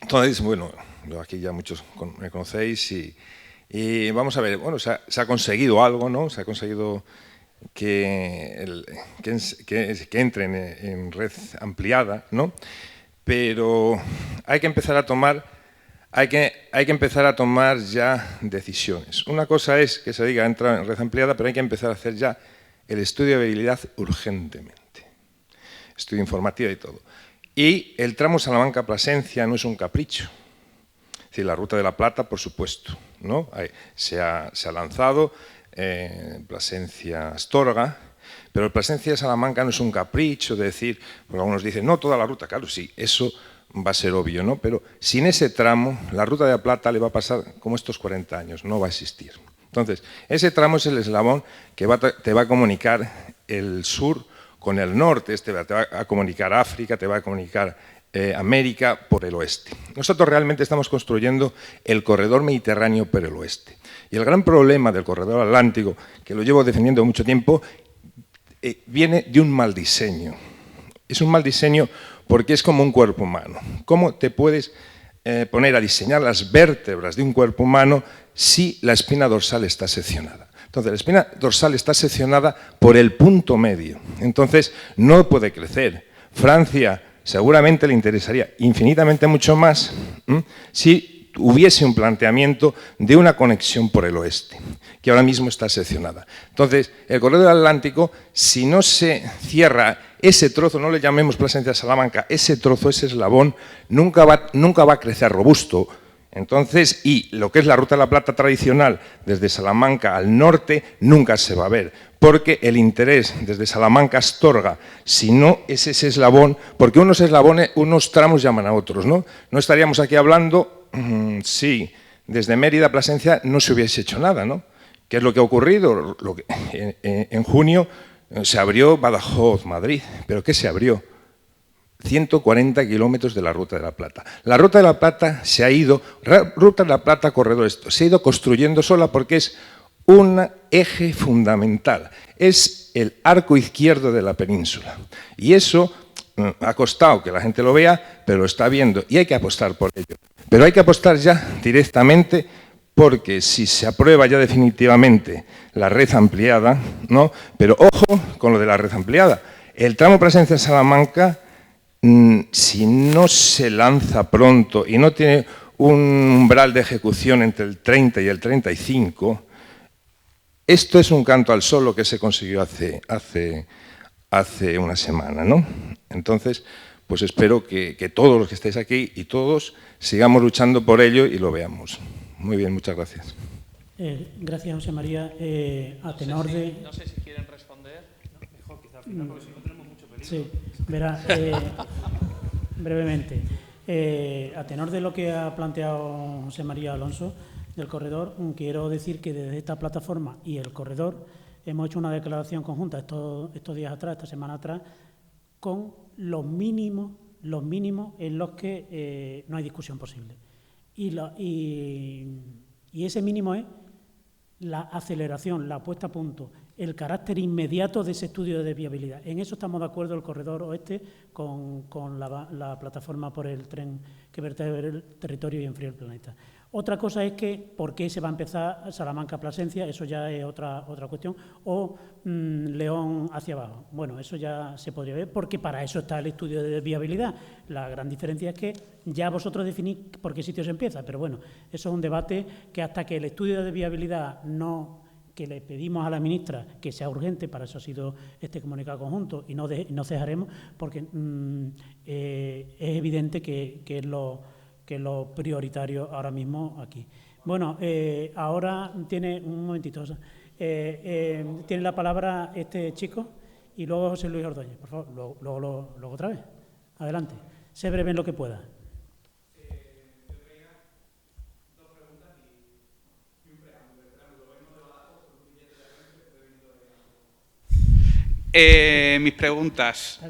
Entonces, bueno, aquí ya muchos me conocéis y vamos a ver, bueno, se ha conseguido algo, ¿no? Se ha conseguido que entren en red ampliada, ¿no? Pero hay que empezar a tomar ya decisiones. Una cosa es que se diga entrar en red ampliada, pero hay que empezar a hacer ya el estudio de viabilidad urgentemente. Estudio informativo y todo. Y el tramo Salamanca-Plasencia no es un capricho. Es decir, la Ruta de la Plata, por supuesto, ¿no? Se ha lanzado Plasencia-Astorga, pero el Plasencia-Salamanca no es un capricho de decir, porque algunos dicen, no, toda la ruta, claro, sí, eso va a ser obvio, ¿no? Pero sin ese tramo, la Ruta de la Plata le va a pasar como estos 40 años, no va a existir. Entonces, ese tramo es el eslabón que te va a comunicar el sur con el norte, te va a comunicar África, te va a comunicar América por el oeste. Nosotros realmente estamos construyendo el corredor mediterráneo por el oeste. Y el gran problema del corredor atlántico, que lo llevo defendiendo mucho tiempo, viene de un mal diseño. Es un mal diseño porque es como un cuerpo humano. ¿Cómo te puedes poner a diseñar las vértebras de un cuerpo humano si la espina dorsal está seccionada? Entonces, la espina dorsal está seccionada por el punto medio. Entonces, no puede crecer. Francia seguramente le interesaría infinitamente mucho más si hubiese un planteamiento de una conexión por el oeste, que ahora mismo está seccionada. Entonces, el corredor atlántico, si no se cierra ese trozo, no le llamemos Plasencia-Salamanca, ese trozo, ese eslabón, nunca va a crecer robusto. Entonces, y lo que es la Ruta de la Plata tradicional, desde Salamanca al norte, nunca se va a ver, porque el interés desde Salamanca a Astorga, si no es ese eslabón, porque unos eslabones, unos tramos llaman a otros, ¿no? No estaríamos aquí hablando si desde Mérida a Plasencia no se hubiese hecho nada, ¿no? ¿Qué es lo que ha ocurrido? En junio se abrió Badajoz-Madrid, ¿pero qué se abrió? 140 kilómetros de la Ruta de la Plata. La Ruta de la Plata se ha ido, Ruta de la Plata, corredor esto, se ha ido construyendo sola porque es un eje fundamental, es el arco izquierdo de la península. Y eso ha costado que la gente lo vea, pero lo está viendo y hay que apostar por ello. Pero hay que apostar ya directamente porque si se aprueba ya definitivamente la red ampliada, ¿no? Pero ojo con lo de la red ampliada. El tramo Plasencia-Salamanca, si no se lanza pronto y no tiene un umbral de ejecución entre el 30 y el 35, esto es un canto al sol lo que se consiguió hace una semana, ¿no? Entonces, pues espero que todos los que estéis aquí y todos sigamos luchando por ello y lo veamos. Muy bien, muchas gracias. Gracias, José María. A tenor de... No sé si quieren responder. Mejor quizá al final, porque si no tenemos mucho peligro. Sí, verá, brevemente. A tenor de lo que ha planteado José María Alonso del corredor, quiero decir que desde esta plataforma y el corredor hemos hecho una declaración conjunta estos días atrás, esta semana atrás, con los mínimos en los que no hay discusión posible. Y ese mínimo es la aceleración, la puesta a punto, el carácter inmediato de ese estudio de viabilidad. En eso estamos de acuerdo el corredor oeste con la plataforma por el tren que vertebra el territorio y enfría el planeta. Otra cosa es que por qué se va a empezar Salamanca-Plasencia, eso ya es otra cuestión, o León hacia abajo. Bueno, eso ya se podría ver, porque para eso está el estudio de viabilidad. La gran diferencia es que ya vosotros definís por qué sitio se empieza, pero bueno, eso es un debate que hasta que el estudio de viabilidad que le pedimos a la ministra que sea urgente, para eso ha sido este comunicado conjunto, y no cejaremos, porque es evidente que es lo prioritario ahora mismo aquí. Bueno, ahora tiene un momentito. Tiene la palabra este chico y luego José Luis Ordóñez, por favor, luego otra vez. Adelante. Sé breve en lo que pueda. Mis preguntas.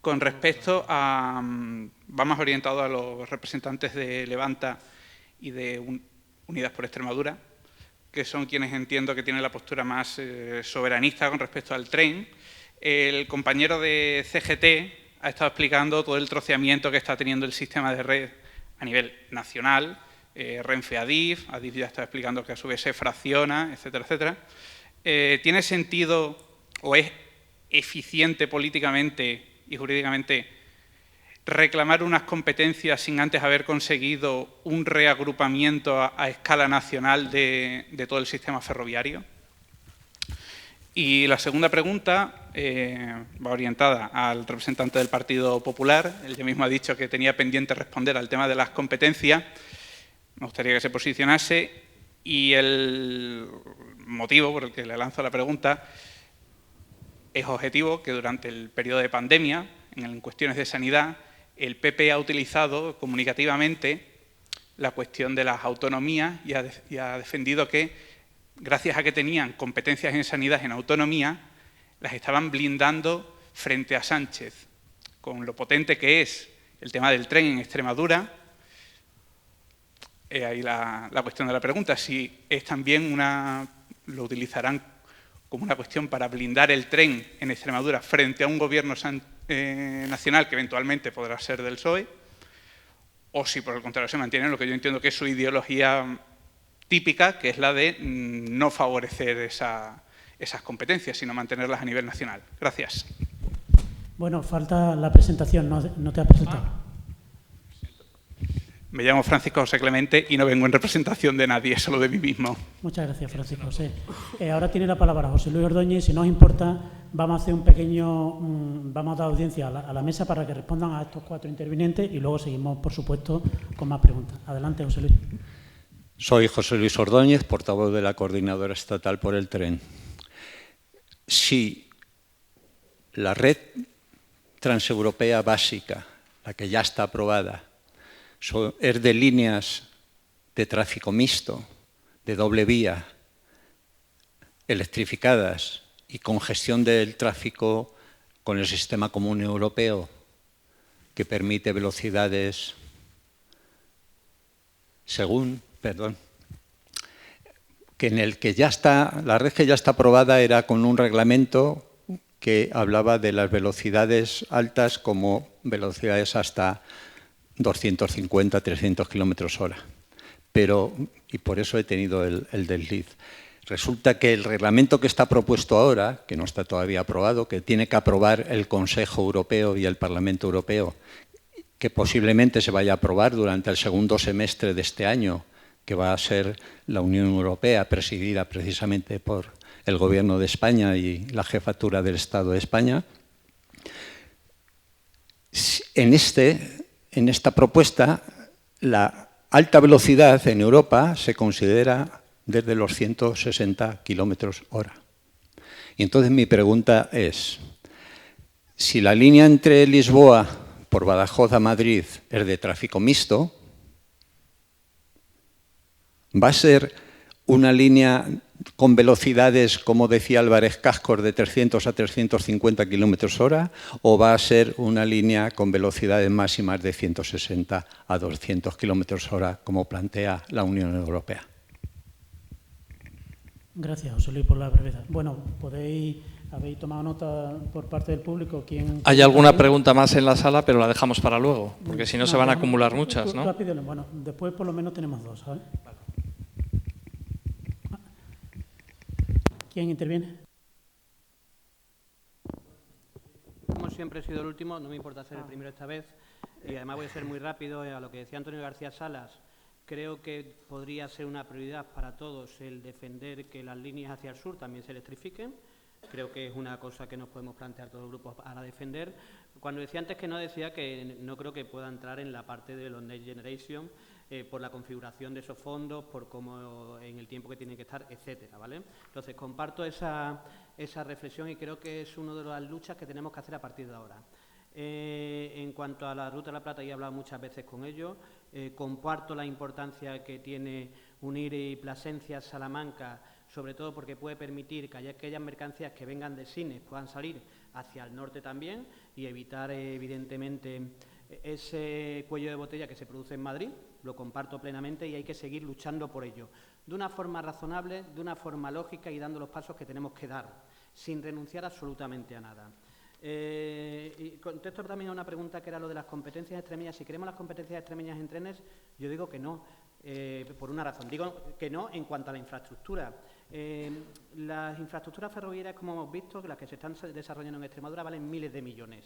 Con respecto a... va más orientado a los representantes de Levanta y de Unidas por Extremadura, que son quienes entiendo que tienen la postura más soberanista con respecto al tren. El compañero de CGT ha estado explicando todo el troceamiento que está teniendo el sistema de red a nivel nacional, Renfe-Adif ya está explicando que a su vez se fracciona, etcétera, etcétera. ¿Tiene sentido o es eficiente políticamente y jurídicamente reclamar unas competencias sin antes haber conseguido un reagrupamiento a escala nacional de todo el sistema ferroviario? Y la segunda pregunta va orientada al representante del Partido Popular. Él ya mismo ha dicho que tenía pendiente responder al tema de las competencias. Me gustaría que se posicionase, y el motivo por el que le lanzo la pregunta es objetivo que durante el periodo de pandemia, en cuestiones de sanidad, el PP ha utilizado comunicativamente la cuestión de las autonomías y ha defendido que, gracias a que tenían competencias en sanidad en autonomía, las estaban blindando frente a Sánchez, con lo potente que es el tema del tren en Extremadura. Ahí la cuestión de la pregunta, si es también lo utilizarán como una cuestión para blindar el tren en Extremadura frente a un gobierno nacional que eventualmente podrá ser del PSOE, o si por el contrario se mantiene lo que yo entiendo que es su ideología típica, que es la de no favorecer esas competencias, sino mantenerlas a nivel nacional. Gracias. Bueno, falta la presentación, no te has presentado. Me llamo Francisco José Clemente y no vengo en representación de nadie, solo de mí mismo. Muchas gracias, Francisco José. Ahora tiene la palabra José Luis Ordóñez. Si no os importa, vamos a hacer un pequeño... vamos a dar audiencia a la mesa para que respondan a estos 4 intervinientes y luego seguimos, por supuesto, con más preguntas. Adelante, José Luis. Soy José Luis Ordóñez, portavoz de la Coordinadora Estatal por el Tren. Si la red transeuropea básica, la que ya está aprobada, es de líneas de tráfico mixto, de doble vía, electrificadas y con gestión del tráfico con el sistema común europeo, que permite velocidades que en el que ya está, la red que ya está aprobada era con un reglamento que hablaba de las velocidades altas como velocidades hasta 250, 300 kilómetros hora. Y por eso he tenido el desliz. Resulta que el reglamento que está propuesto ahora, que no está todavía aprobado, que tiene que aprobar el Consejo Europeo y el Parlamento Europeo, que posiblemente se vaya a aprobar durante el segundo semestre de este año, que va a ser la Unión Europea, presidida precisamente por el Gobierno de España y la Jefatura del Estado de España. En esta propuesta, la alta velocidad en Europa se considera desde los 160 km/h. Y entonces mi pregunta es, si la línea entre Lisboa por Badajoz a Madrid es de tráfico mixto, ¿va a ser una línea con velocidades, como decía Álvarez Cascos, de 300 a 350 km/h, o va a ser una línea con velocidades máximas de 160 a 200 km/h, como plantea la Unión Europea? Gracias, José Luis, por la brevedad. Bueno, habéis tomado nota por parte del público. Hay alguna pregunta más en la sala, pero la dejamos para luego, porque si no se van a acumular muchas, ¿no? Rápido, bueno, después por lo menos tenemos dos, ¿sabes? ¿Quién interviene? Como siempre he sido el último, no me importa ser el primero esta vez, y además voy a ser muy rápido a lo que decía Antonio García Salas. Creo que podría ser una prioridad para todos el defender que las líneas hacia el sur también se electrifiquen. Creo que es una cosa que nos podemos plantear todos los grupos para defender. Cuando decía antes que no creo que pueda entrar en la parte de los Next Generation, por la configuración de esos fondos, por cómo en el tiempo que tienen que estar, etcétera, ¿vale? Entonces, comparto esa reflexión y creo que es una de las luchas que tenemos que hacer a partir de ahora. En cuanto a la Ruta de la Plata, ya he hablado muchas veces con ellos, comparto la importancia que tiene unir Plasencia, Salamanca, sobre todo porque puede permitir que aquellas mercancías que vengan de Sines puedan salir hacia el norte también y evitar, evidentemente, ese cuello de botella que se produce en Madrid. Lo comparto plenamente y hay que seguir luchando por ello, de una forma razonable, de una forma lógica y dando los pasos que tenemos que dar, sin renunciar absolutamente a nada. Y contesto también a una pregunta que era lo de las competencias extremeñas. Si queremos las competencias extremeñas en trenes, yo digo que no, por una razón. Digo que no en cuanto a la infraestructura. Las infraestructuras ferroviarias, como hemos visto, las que se están desarrollando en Extremadura, valen miles de millones.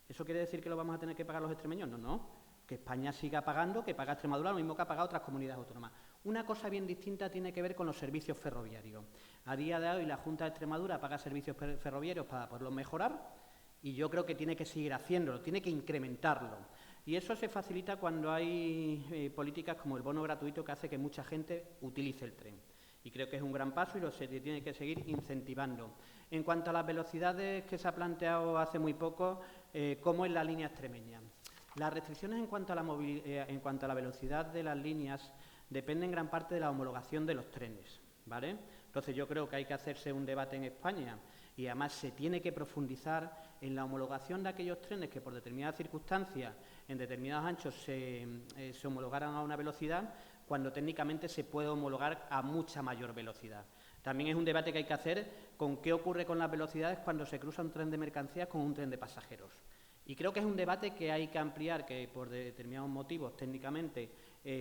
¿Eso quiere decir que lo vamos a tener que pagar los extremeños? No, no. Que España siga pagando, que paga Extremadura lo mismo que ha pagado otras comunidades autónomas. Una cosa bien distinta tiene que ver con los servicios ferroviarios. A día de hoy la Junta de Extremadura paga servicios ferroviarios para poderlos mejorar y yo creo que tiene que seguir haciéndolo, tiene que incrementarlo. Y eso se facilita cuando hay políticas como el bono gratuito que hace que mucha gente utilice el tren. Y creo que es un gran paso y se tiene que seguir incentivando. En cuanto a las velocidades que se ha planteado hace muy poco, ¿cómo es la línea extremeña? Las restricciones en cuanto a la velocidad de las líneas dependen en gran parte de la homologación de los trenes, ¿vale? Entonces yo creo que hay que hacerse un debate en España y además se tiene que profundizar en la homologación de aquellos trenes que por determinadas circunstancias, en determinados anchos, se homologaran a una velocidad cuando técnicamente se puede homologar a mucha mayor velocidad. También es un debate que hay que hacer con qué ocurre con las velocidades cuando se cruza un tren de mercancías con un tren de pasajeros. Y creo que es un debate que hay que ampliar, que por determinados motivos técnicamente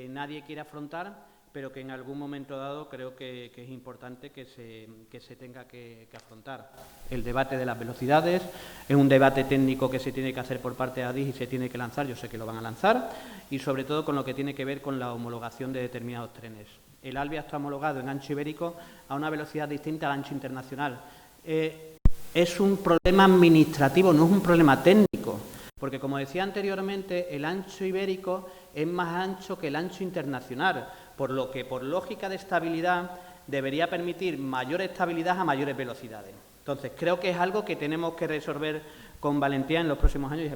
nadie quiere afrontar, pero que en algún momento dado creo que es importante que se tenga que afrontar. El debate de las velocidades es un debate técnico que se tiene que hacer por parte de ADIS y se tiene que lanzar, yo sé que lo van a lanzar, y sobre todo con lo que tiene que ver con la homologación de determinados trenes. El ALVIA está homologado en ancho ibérico a una velocidad distinta al ancho internacional. Es un problema administrativo, no es un problema técnico, porque como decía anteriormente, el ancho ibérico es más ancho que el ancho internacional, por lo que por lógica de estabilidad debería permitir mayor estabilidad a mayores velocidades. Entonces creo que es algo que tenemos que resolver con valentía en los próximos años y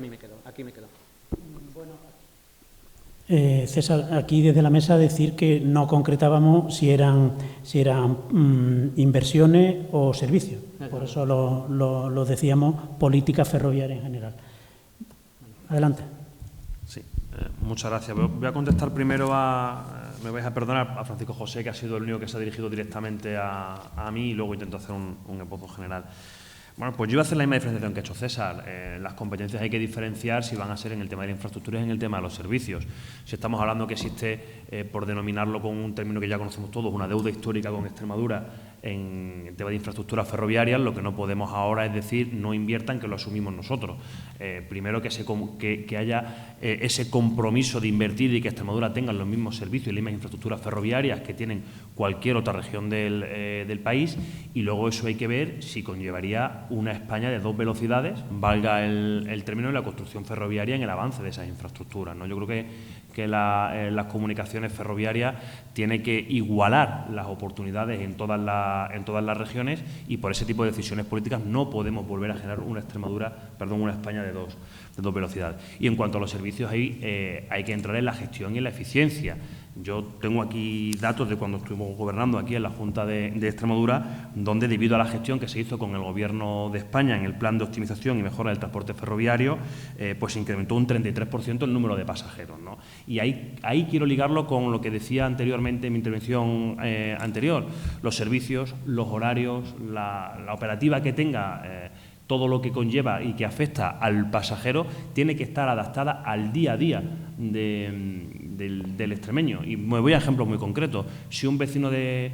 aquí me quedo. Bueno, César, aquí desde la mesa decir que no concretábamos si eran inversiones o servicios. Por eso lo decíamos política ferroviaria en general. Adelante. Sí, muchas gracias. Voy a contestar primero me vais a perdonar, a Francisco José, que ha sido el único que se ha dirigido directamente a mí, y luego intento hacer un esbozo general. Bueno, pues yo voy a hacer la misma diferenciación que ha hecho César. Las competencias hay que diferenciar si van a ser en el tema de la infraestructura y en el tema de los servicios. Si estamos hablando que existe, por denominarlo con un término que ya conocemos todos, una deuda histórica con Extremadura en tema de infraestructuras ferroviarias, lo que no podemos ahora es decir no inviertan, que lo asumimos nosotros. Primero que haya ese compromiso de invertir y que Extremadura tenga los mismos servicios y las mismas infraestructuras ferroviarias que tienen cualquier otra región del país, y luego eso hay que ver si conllevaría una España de 2 velocidades, valga el término, de la construcción ferroviaria en el avance de esas infraestructuras, ¿no? Yo creo que las comunicaciones ferroviarias tienen que igualar las oportunidades en todas las regiones, y por ese tipo de decisiones políticas no podemos volver a generar una España de dos velocidades. Y en cuanto a los servicios, ahí hay que entrar en la gestión y en la eficiencia. Yo tengo aquí datos de cuando estuvimos gobernando aquí en la Junta de Extremadura, donde debido a la gestión que se hizo con el Gobierno de España en el plan de optimización y mejora del transporte ferroviario, pues se incrementó un 33% el número de pasajeros, ¿no? Y ahí quiero ligarlo con lo que decía anteriormente en mi intervención anterior. Los servicios, los horarios, la operativa que tenga, todo lo que conlleva y que afecta al pasajero, tiene que estar adaptada al día a día del extremeño. Y me voy a ejemplos muy concretos. Si un vecino de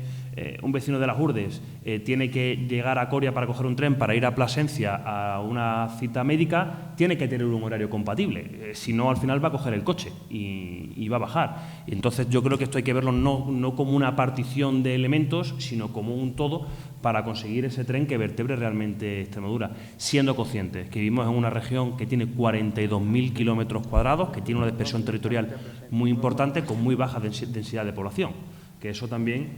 Las Hurdes tiene que llegar a Coria para coger un tren para ir a Plasencia a una cita médica, tiene que tener un horario compatible. Si no, al final va a coger el coche y va a bajar. Y entonces yo creo que esto hay que verlo no como una partición de elementos, sino como un todo para conseguir ese tren que vertebre realmente Extremadura, siendo conscientes que vivimos en una región que tiene 42.000 kilómetros cuadrados, que tiene una dispersión territorial muy importante, con muy baja densidad de población, que eso también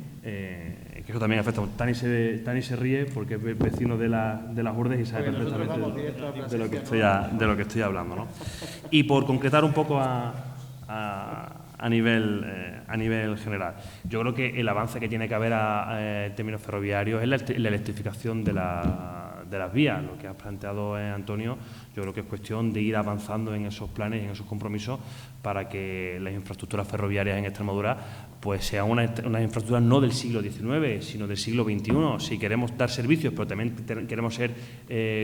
afecta. Tani se ríe porque es vecino de Las Hurdes y sabe perfectamente de lo que estoy hablando, ¿no? Y por concretar un poco a nivel general, yo creo que el avance que tiene que haber en términos ferroviarios es la electrificación de las vías. Lo que has planteado, Antonio, yo creo que es cuestión de ir avanzando en esos planes y en esos compromisos para que las infraestructuras ferroviarias en Extremadura pues sean unas infraestructuras no del siglo XIX, sino del siglo XXI. Si queremos dar servicios, pero también queremos ser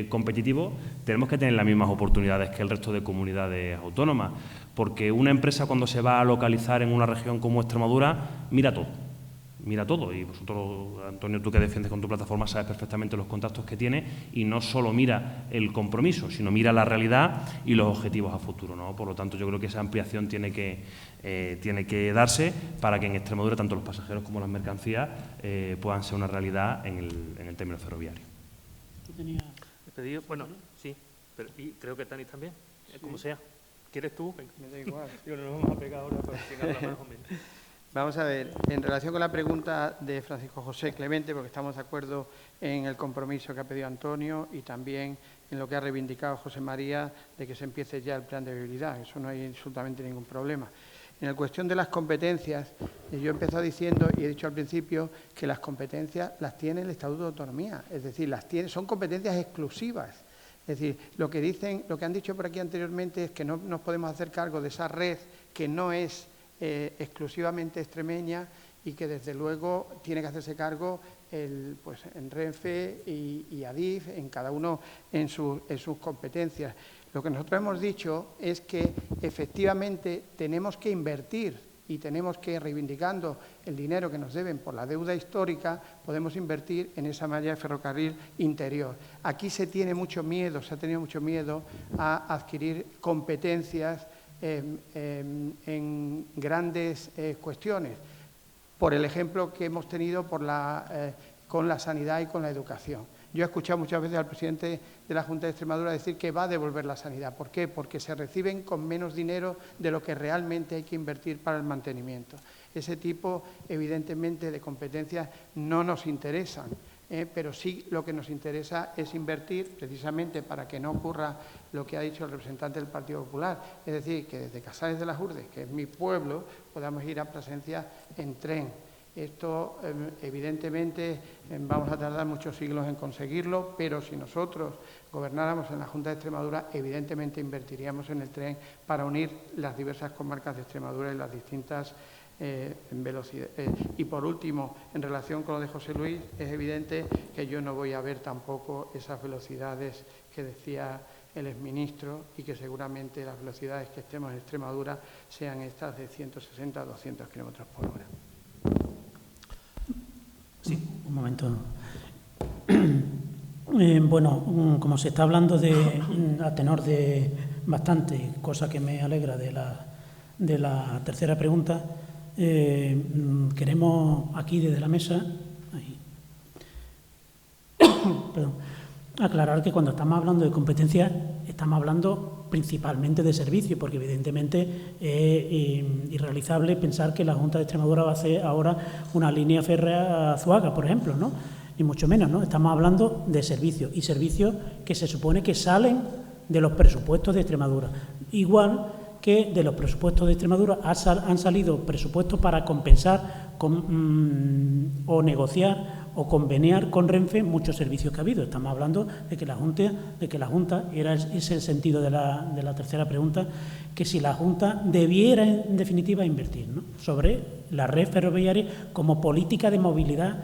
competitivos, tenemos que tener las mismas oportunidades que el resto de comunidades autónomas, porque una empresa, cuando se va a localizar en una región como Extremadura, mira todo, y vosotros, Antonio, tú que defiendes con tu plataforma, sabes perfectamente los contactos que tiene, y no solo mira el compromiso, sino mira la realidad y los objetivos a futuro, ¿no? Por lo tanto, yo creo que esa ampliación tiene que darse para que en Extremadura tanto los pasajeros como las mercancías puedan ser una realidad en el término ferroviario. ¿Tú tenías pedido? Bueno, sí, pero y creo que Tani también, como sea. ¿Quieres tú? Me da igual. Digo, nos vamos a pegar ahora para que habla más o menos. Vamos a ver, en relación con la pregunta de Francisco José Clemente, porque estamos de acuerdo en el compromiso que ha pedido Antonio y también en lo que ha reivindicado José María de que se empiece ya el plan de viabilidad. Eso no hay absolutamente ningún problema. En la cuestión de las competencias, yo he empezado diciendo y he dicho al principio que las competencias las tiene el Estatuto de Autonomía, es decir, son competencias exclusivas. Es decir, lo que han dicho por aquí anteriormente es que no nos podemos hacer cargo de esa red que no es exclusivamente extremeña y que desde luego tiene que hacerse cargo en Renfe y Adif, en cada uno en sus competencias. Lo que nosotros hemos dicho es que efectivamente tenemos que invertir y tenemos que, reivindicando el dinero que nos deben por la deuda histórica, podemos invertir en esa malla de ferrocarril interior. Aquí se ha tenido mucho miedo a adquirir competencias en grandes cuestiones, por el ejemplo que hemos tenido con la sanidad y con la educación. Yo he escuchado muchas veces al presidente de la Junta de Extremadura decir que va a devolver la sanidad. ¿Por qué? Porque se reciben con menos dinero de lo que realmente hay que invertir para el mantenimiento. Ese tipo, evidentemente, de competencias no nos interesan, pero sí lo que nos interesa es invertir precisamente para que no ocurra lo que ha dicho el representante del Partido Popular, es decir, que desde Casares de las Hurdes, que es mi pueblo, podamos ir a Plasencia en tren. Esto, evidentemente, vamos a tardar muchos siglos en conseguirlo, pero si nosotros gobernáramos en la Junta de Extremadura, evidentemente invertiríamos en el tren para unir las diversas comarcas de Extremadura y las distintas velocidades. Y por último, en relación con lo de José Luis, es evidente que yo no voy a ver tampoco esas velocidades que decía el exministro y que seguramente las velocidades que estemos en Extremadura sean estas de 160 a 200 kilómetros por hora. Sí, momento. Bueno, como se está hablando a tenor de bastante, cosa que me alegra de la tercera pregunta, queremos aquí desde la mesa aclarar que cuando estamos hablando de competencias estamos hablando principalmente de servicios, porque evidentemente es irrealizable pensar que la Junta de Extremadura va a hacer ahora una línea férrea a Zuaga, por ejemplo, ¿no? Ni mucho menos, ¿no? Estamos hablando de servicios, y servicios que se supone que salen de los presupuestos de Extremadura. Igual que de los presupuestos de Extremadura han salido presupuestos para compensar o negociar o conveniar con Renfe muchos servicios que ha habido. Estamos hablando de que la Junta es el sentido de la tercera pregunta, que si la Junta debiera en definitiva invertir, ¿no?, sobre la red ferroviaria como política de movilidad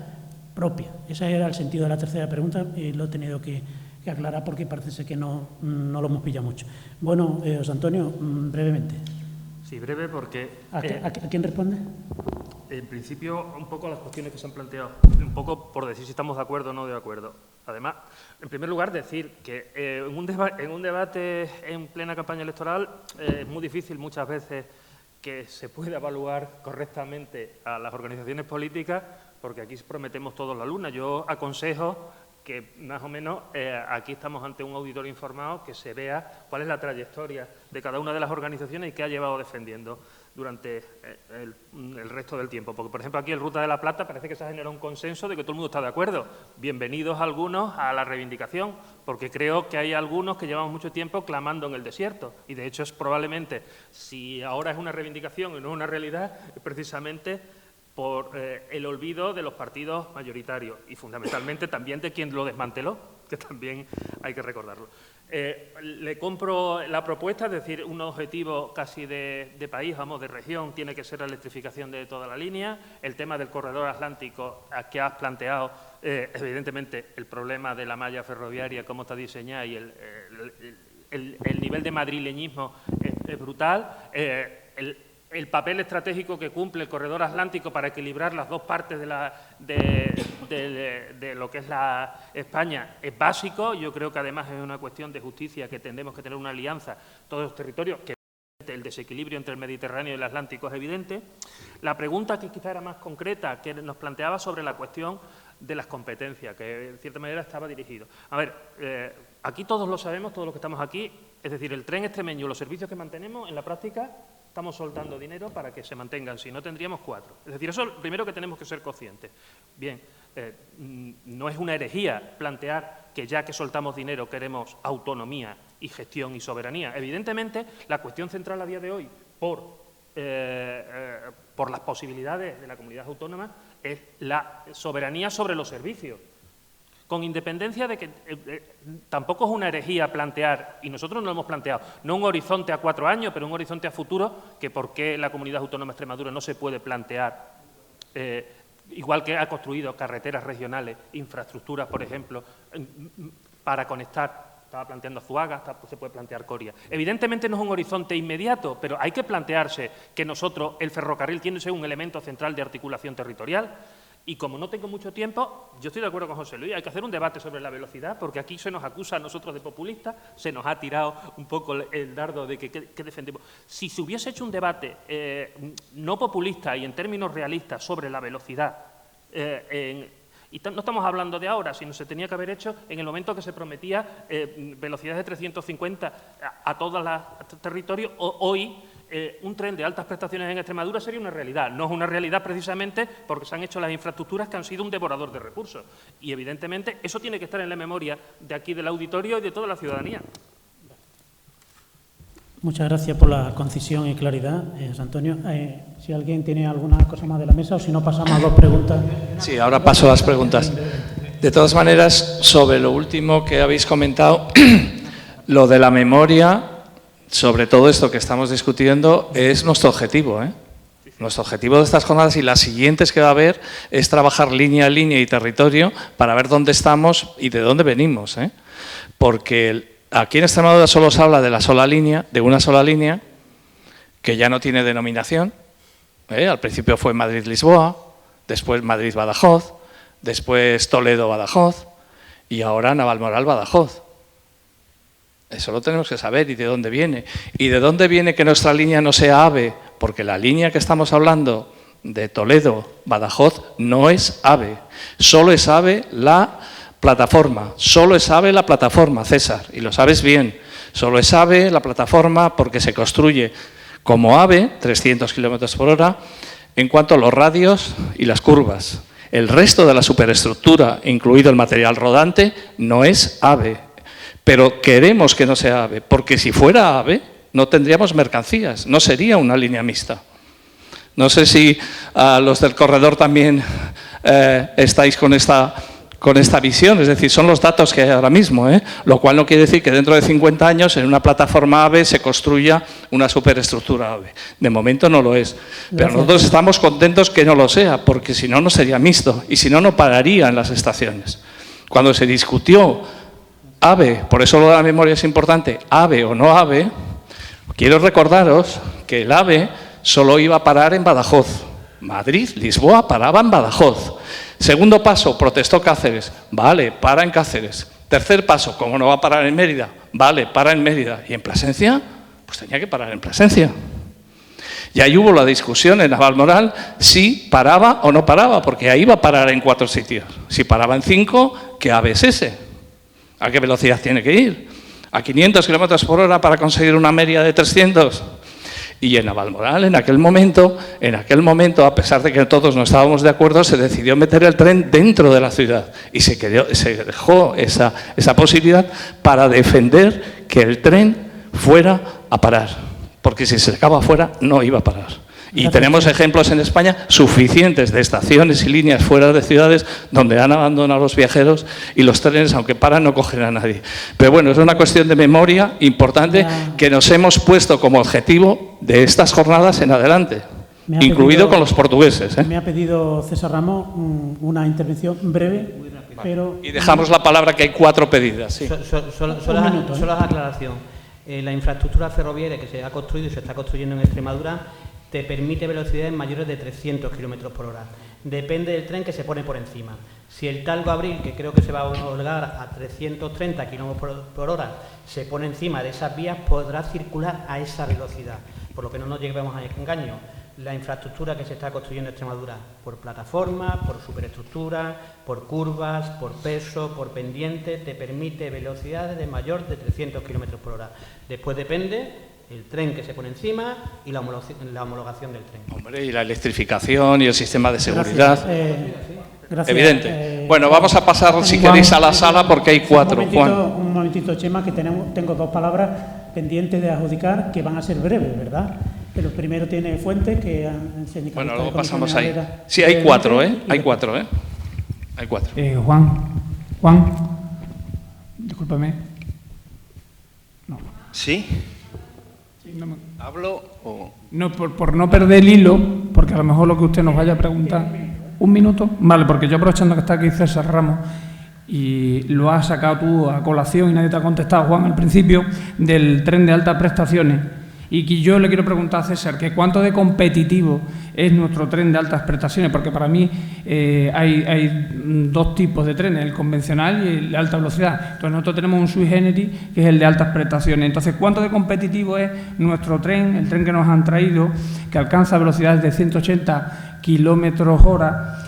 propia. Ese era el sentido de la tercera pregunta y lo he tenido que aclarar porque parece ser que no lo hemos pillado mucho. Bueno, José Antonio, brevemente. Sí, breve porque... ¿A quién responde? En principio, un poco las cuestiones que se han planteado, un poco por decir si estamos de acuerdo o no de acuerdo. Además, en primer lugar, decir que en un debate en plena campaña electoral es muy difícil muchas veces que se pueda evaluar correctamente a las organizaciones políticas, porque aquí prometemos todos la luna. Yo aconsejo que más o menos aquí estamos ante un auditorio informado, que se vea cuál es la trayectoria de cada una de las organizaciones y qué ha llevado defendiendo durante el resto del tiempo. Porque, por ejemplo, aquí en Ruta de la Plata parece que se ha generado un consenso de que todo el mundo está de acuerdo. Bienvenidos algunos a la reivindicación, porque creo que hay algunos que llevamos mucho tiempo clamando en el desierto. Y, de hecho, es probablemente, si ahora es una reivindicación y no es una realidad, es precisamente por el olvido de los partidos mayoritarios y fundamentalmente también de quien lo desmanteló, que también hay que recordarlo. Le compro la propuesta, es decir, un objetivo casi de país, vamos, de región, tiene que ser la electrificación de toda la línea. El tema del corredor atlántico que has planteado, evidentemente el problema de la malla ferroviaria, cómo está diseñada y el nivel de madrileñismo es brutal. El papel estratégico que cumple el corredor atlántico para equilibrar las dos partes de lo que es la España es básico. Yo creo que además es una cuestión de justicia que tendremos que tener una alianza todos los territorios, que el desequilibrio entre el Mediterráneo y el Atlántico es evidente. La pregunta que quizá era más concreta, que nos planteaba sobre la cuestión de las competencias, que en cierta manera estaba dirigido. A ver, aquí todos lo sabemos, todos los que estamos aquí, es decir, el tren extremeño, los servicios que mantenemos, en la práctica estamos soltando dinero para que se mantengan, si no tendríamos 4. Es decir, eso es lo primero que tenemos que ser conscientes. Bien, no es una herejía plantear que ya que soltamos dinero queremos autonomía y gestión y soberanía. Evidentemente, la cuestión central a día de hoy, por las posibilidades de la comunidad autónoma, es la soberanía sobre los servicios. Con independencia de que tampoco es una herejía plantear, y nosotros no lo hemos planteado, no un horizonte a 4 años, pero un horizonte a futuro, que por qué la Comunidad Autónoma de Extremadura no se puede plantear, igual que ha construido carreteras regionales, infraestructuras, por ejemplo, para conectar. Estaba planteando Zuaga, se puede plantear Coria. Evidentemente no es un horizonte inmediato, pero hay que plantearse que nosotros, el ferrocarril, tiene que ser un elemento central de articulación territorial. Y como no tengo mucho tiempo, yo estoy de acuerdo con José Luis, hay que hacer un debate sobre la velocidad, porque aquí se nos acusa a nosotros de populistas, se nos ha tirado un poco el dardo de que defendemos. Si se hubiese hecho un debate no populista y en términos realistas sobre la velocidad, y no estamos hablando de ahora, sino se tenía que haber hecho en el momento que se prometía velocidades de 350 a todos los territorios, hoy un tren de altas prestaciones en Extremadura sería una realidad. No es una realidad precisamente porque se han hecho las infraestructuras que han sido un devorador de recursos. Y evidentemente eso tiene que estar en la memoria de aquí del auditorio y de toda la ciudadanía. Muchas gracias por la concisión y claridad, José Antonio. Si alguien tiene alguna cosa más de la mesa o si no pasamos a 2 preguntas. Sí, ahora paso a las preguntas. De todas maneras, sobre lo último que habéis comentado, lo de la memoria, sobre todo esto que estamos discutiendo, es nuestro objetivo, ¿eh? Nuestro objetivo de estas jornadas y las siguientes que va a haber es trabajar línea a línea y territorio para ver dónde estamos y de dónde venimos, ¿eh? Porque aquí en Extremadura solo se habla de la sola línea, de una sola línea, que ya no tiene denominación. Al principio fue Madrid-Lisboa, después Madrid-Badajoz, después Toledo-Badajoz y ahora Navalmoral-Badajoz. Eso lo tenemos que saber y de dónde viene. ¿Y de dónde viene que nuestra línea no sea AVE? Porque la línea que estamos hablando de Toledo-Badajoz no es AVE. Solo es AVE la plataforma. Solo es AVE la plataforma, César, y lo sabes bien. Solo es AVE la plataforma porque se construye como AVE, 300 kilómetros por hora, en cuanto a los radios y las curvas. El resto de la superestructura, incluido el material rodante, no es AVE. Pero queremos que no sea AVE, porque si fuera AVE no tendríamos mercancías, no sería una línea mixta. No sé si los del corredor también estáis con esta visión, es decir, son los datos que hay ahora mismo, lo cual no quiere decir que dentro de 50 años en una plataforma AVE se construya una superestructura AVE. De momento no lo es, pero nosotros estamos contentos que no lo sea, porque si no, no sería mixto y si no, no pararía en las estaciones. Cuando se discutió AVE, por eso lo de la memoria es importante, AVE o no AVE, quiero recordaros que el AVE solo iba a parar en Badajoz. Madrid, Lisboa, paraba en Badajoz. Segundo paso, protestó Cáceres. Vale, para en Cáceres. Tercer paso, como no va a parar en Mérida, vale, para en Mérida. ¿Y en Plasencia? Pues tenía que parar en Plasencia. Y ahí hubo la discusión en Navalmoral si paraba o no paraba, porque ahí iba a parar en 4 sitios. Si paraba en 5, ¿qué AVE es ese? ¿A qué velocidad tiene que ir? ¿A 500 kilómetros por hora para conseguir una media de 300? Y en Navalmoral, en aquel momento, a pesar de que todos no estábamos de acuerdo, se decidió meter el tren dentro de la ciudad y se dejó esa posibilidad para defender que el tren fuera a parar, porque si se acaba afuera no iba a parar. Y tenemos ejemplos en España suficientes de estaciones y líneas fuera de ciudades donde han abandonado a los viajeros y los trenes, aunque paran, no cogen a nadie. Pero bueno, es una cuestión de memoria importante que nos hemos puesto como objetivo de estas jornadas en adelante, incluido con los portugueses. Me ha pedido César Ramos una intervención breve, pero... Y dejamos la palabra, que hay 4 pedidas. Sí. Solo la aclaración. La infraestructura ferroviaria que se ha construido y se está construyendo en Extremadura te permite velocidades mayores de 300 kilómetros por hora. Depende del tren que se pone por encima. Si el Talgo Abril, que creo que se va a homologar a 330 kilómetros por hora, se pone encima de esas vías, podrá circular a esa velocidad. Por lo que no nos llevemos a engaño. La infraestructura que se está construyendo en Extremadura, por plataforma, por superestructura, por curvas, por peso, por pendiente, te permite velocidades de mayor de 300 kilómetros por hora. Después depende el tren que se pone encima y la homologación del tren. Hombre, y la electrificación y el sistema de seguridad. Gracias. Evidente. Bueno, vamos a pasar, si queréis, a la sala porque hay 4. Un momentito, Chema, que tengo 2 palabras pendientes de adjudicar que van a ser breves, ¿verdad? Pero primero tiene Fuentes, que... Bueno, luego pasamos ahí. Sí, hay 4, ¿eh? Hay 4, ¿eh? Hay 4. Juan, discúlpame. No. ¿Sí? ¿Hablo o...? No, por no perder el hilo, porque a lo mejor lo que usted nos vaya a preguntar... ¿1 minuto? Vale, porque yo aprovechando que está aquí César Ramos y lo has sacado tú a colación y nadie te ha contestado, Juan, al principio, del tren de altas prestaciones. Y que yo le quiero preguntar a César que cuánto de competitivo es nuestro tren de altas prestaciones, porque para mí hay 2 tipos de trenes, el convencional y el de alta velocidad. Entonces nosotros tenemos un sui generis que es el de altas prestaciones. Entonces, ¿cuánto de competitivo es nuestro tren, el tren que nos han traído, que alcanza velocidades de 180 kilómetros hora,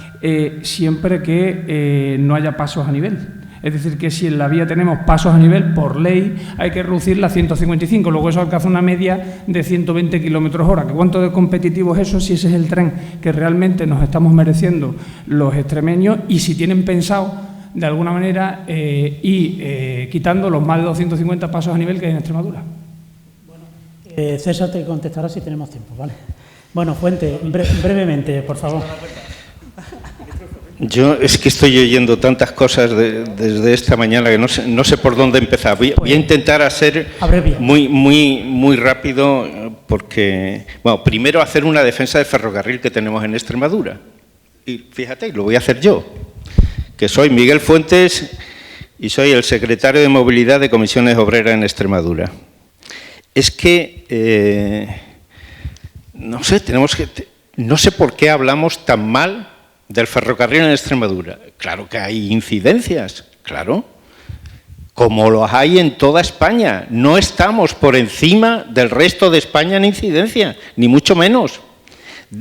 siempre que no haya pasos a nivel? Es decir, que si en la vía tenemos pasos a nivel, por ley hay que reducirla a 155, luego eso alcanza una media de 120 kilómetros hora. ¿Cuánto de competitivo es eso si ese es el tren que realmente nos estamos mereciendo los extremeños y si tienen pensado, de alguna manera, quitando los más de 250 pasos a nivel que hay en Extremadura? Bueno, César te contestará si tenemos tiempo, ¿vale? Bueno, Fuente, brevemente, por favor. Yo es que estoy oyendo tantas cosas desde esta mañana que no sé por dónde empezar. Voy a intentar hacer muy rápido porque, bueno, primero hacer una defensa del ferrocarril que tenemos en Extremadura. Y fíjate, lo voy a hacer yo, que soy Miguel Fuentes y soy el secretario de Movilidad de Comisiones Obreras en Extremadura. Es que, no sé, no sé por qué hablamos tan mal del ferrocarril en Extremadura. Claro que hay incidencias, claro, como los hay en toda España. No estamos por encima del resto de España en incidencia, ni mucho menos.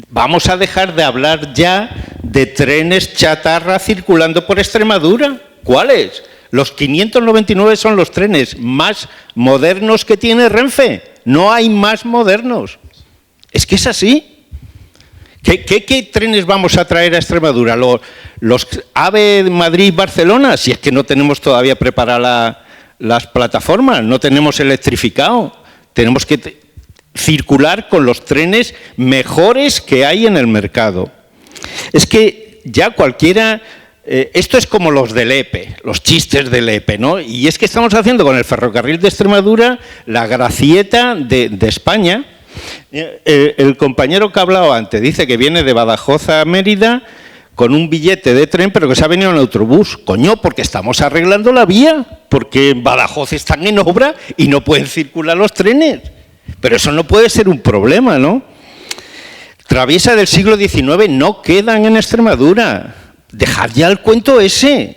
Vamos a dejar de hablar ya de trenes chatarra circulando por Extremadura. ¿Cuáles? Los 599 son los trenes más modernos que tiene Renfe. No hay más modernos. Es que es así. ¿Qué trenes vamos a traer a Extremadura? ¿Los AVE Madrid-Barcelona? Si es que no tenemos todavía preparadas las plataformas, no tenemos electrificado. Tenemos que circular con los trenes mejores que hay en el mercado. Es que ya cualquiera... esto es como los del EPE, los chistes del EPE, ¿no? Y es que estamos haciendo con el ferrocarril de Extremadura la gracieta de España. El compañero que ha hablado antes dice que viene de Badajoz a Mérida con un billete de tren, pero que se ha venido en autobús. Coño, porque estamos arreglando la vía, porque en Badajoz están en obra y no pueden circular los trenes. Pero eso no puede ser un problema, ¿no? Traviesa del siglo XIX no quedan en Extremadura. Dejad ya el cuento ese.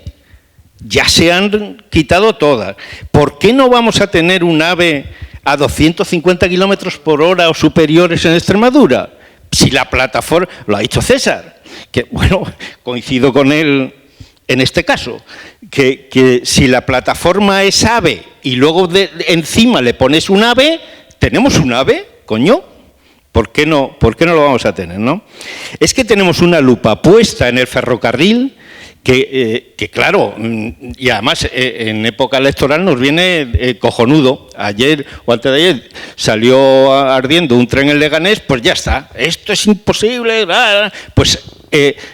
Ya se han quitado todas. ¿Por qué no vamos a tener un AVE a 250 kilómetros por hora o superiores en Extremadura? Si la plataforma... Lo ha dicho César, que, bueno, coincido con él en este caso, que si la plataforma es AVE y luego encima le pones un AVE, tenemos un AVE, coño. ¿Por qué no lo vamos a tener, no? Es que tenemos una lupa puesta en el ferrocarril que claro, y además en época electoral nos viene cojonudo. Ayer o antes de ayer salió ardiendo un tren en Leganés, pues ya está, esto es imposible. Pues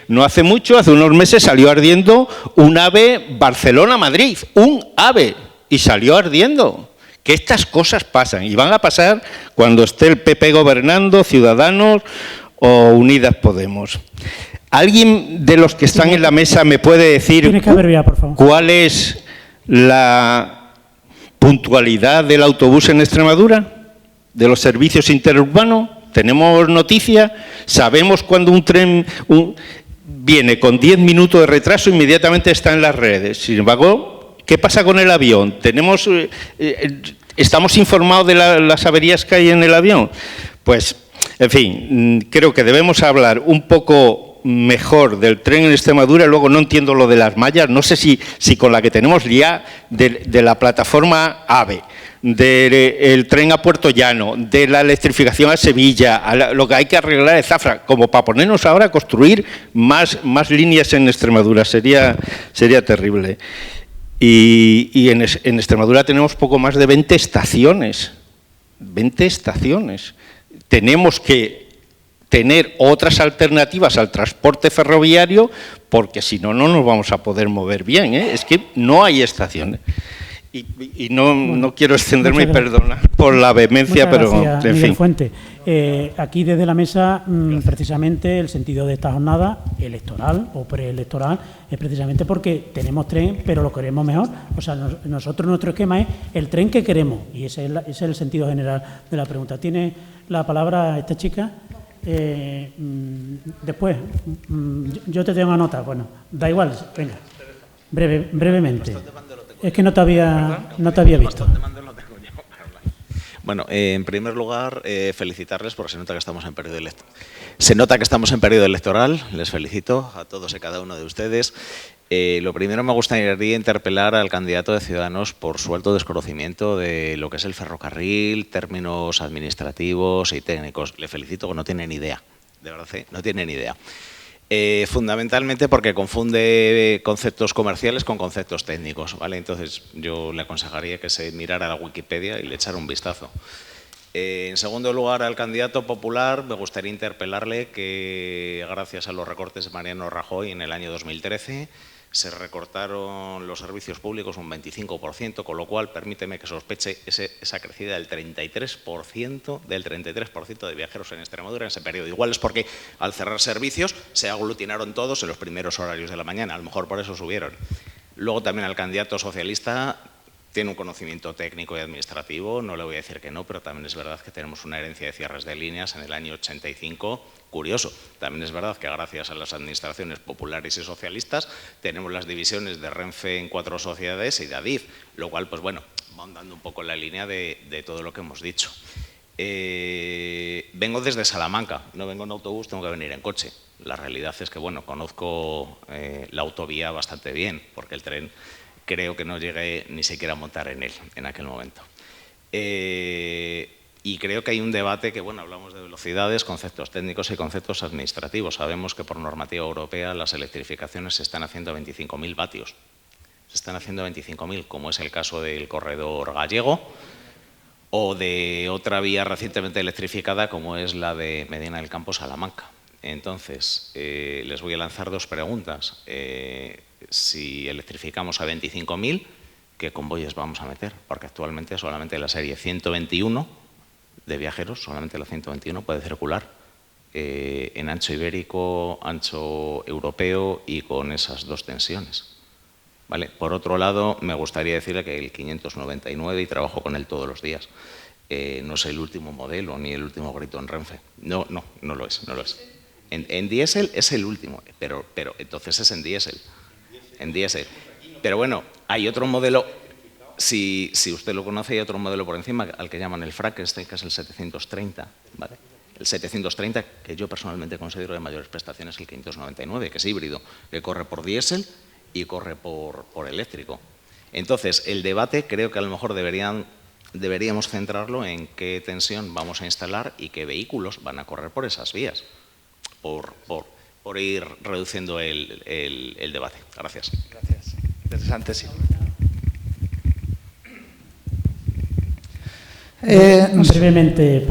no hace mucho, hace unos meses, salió ardiendo un AVE Barcelona-Madrid, un AVE, y salió ardiendo. Que estas cosas pasan y van a pasar cuando esté el PP gobernando, Ciudadanos o Unidas Podemos. ¿Alguien de los que están en la mesa me puede decir cuál es la puntualidad del autobús en Extremadura? ¿De los servicios interurbanos? ¿Tenemos noticia? ¿Sabemos cuando un tren viene con 10 minutos de retraso, inmediatamente está en las redes? Sin embargo, ¿qué pasa con el avión? ¿Estamos informados de las averías que hay en el avión? Pues, en fin, creo que debemos hablar un poco mejor del tren en Extremadura. Luego no entiendo lo de las mallas, no sé si con la que tenemos ya de la plataforma AVE, del tren a Puerto Llano, de la electrificación a Sevilla, lo que hay que arreglar es Zafra, como para ponernos ahora a construir más líneas en Extremadura. Sería terrible. Y en Extremadura tenemos poco más de 20 estaciones. 20 estaciones. Tenemos que tener otras alternativas al transporte ferroviario, porque si no, no nos vamos a poder mover bien, ¿eh? Es que no hay estaciones. Y no quiero extenderme, y perdona por la vehemencia, pero gracias, en Miguel fin. Fuente. Aquí desde la mesa, precisamente el sentido de esta jornada electoral o preelectoral es precisamente porque tenemos tren, pero lo queremos mejor. O sea, nosotros nuestro esquema es el tren que queremos y ese es el sentido general de la pregunta. Tiene la palabra esta chica. Después, yo te tengo una nota. Bueno, da igual, venga, brevemente. Es que no te había visto. Bueno, en primer lugar, felicitarles porque se nota que estamos en periodo electoral. Se nota que estamos en periodo electoral. Les felicito a todos y cada uno de ustedes. Lo primero, me gustaría interpelar al candidato de Ciudadanos por su alto desconocimiento de lo que es el ferrocarril, términos administrativos y técnicos. Le felicito, que no tiene ni idea. De verdad, no tiene ni idea. Fundamentalmente porque confunde conceptos comerciales con conceptos técnicos, ¿vale? Entonces yo le aconsejaría que se mirara la Wikipedia y le echara un vistazo. En segundo lugar, al candidato popular me gustaría interpelarle que gracias a los recortes de Mariano Rajoy en el año 2013 se recortaron los servicios públicos un 25%, con lo cual permíteme que sospeche esa crecida del 33% de viajeros en Extremadura en ese periodo. Igual es porque al cerrar servicios se aglutinaron todos en los primeros horarios de la mañana, a lo mejor por eso subieron. Luego también al candidato socialista tiene un conocimiento técnico y administrativo, no le voy a decir que no, pero también es verdad que tenemos una herencia de cierres de líneas en el año 85, curioso. También es verdad que gracias a las administraciones populares y socialistas tenemos las divisiones de Renfe en 4 sociedades y de Adif, lo cual, pues bueno, va andando un poco en la línea de todo lo que hemos dicho. Vengo desde Salamanca, no vengo en autobús, tengo que venir en coche. La realidad es que, bueno, conozco la autovía bastante bien, porque el tren creo que no llegué ni siquiera a montar en él en aquel momento. Y creo que hay un debate que, bueno, hablamos de velocidades, conceptos técnicos y conceptos administrativos. Sabemos que por normativa europea las electrificaciones se están haciendo a 25.000 vatios. Se están haciendo a 25.000, como es el caso del corredor gallego, o de otra vía recientemente electrificada como es la de Medina del Campo, Salamanca. Entonces, les voy a lanzar 2 preguntas. Si electrificamos a 25.000, ¿qué convoyes vamos a meter? Porque actualmente solamente la serie 121 de viajeros, solamente la 121 puede circular en ancho ibérico, ancho europeo y con esas 2 tensiones. ¿Vale? Por otro lado, me gustaría decirle que el 599, y trabajo con él todos los días, no es el último modelo ni el último grito en Renfe. No lo es, no lo es. En diésel es el último, pero entonces es en diésel. En diésel. Pero bueno, hay otro modelo, si usted lo conoce, hay otro modelo por encima al que llaman el Frankenstein, que es el 730, ¿vale? El 730, que yo personalmente considero de mayores prestaciones, el 599, que es híbrido, que corre por diésel y corre por eléctrico. Entonces, el debate creo que a lo mejor deberíamos centrarlo en qué tensión vamos a instalar y qué vehículos van a correr por esas vías, por ir reduciendo el debate. Gracias. Gracias. Interesante, sí. Brevemente,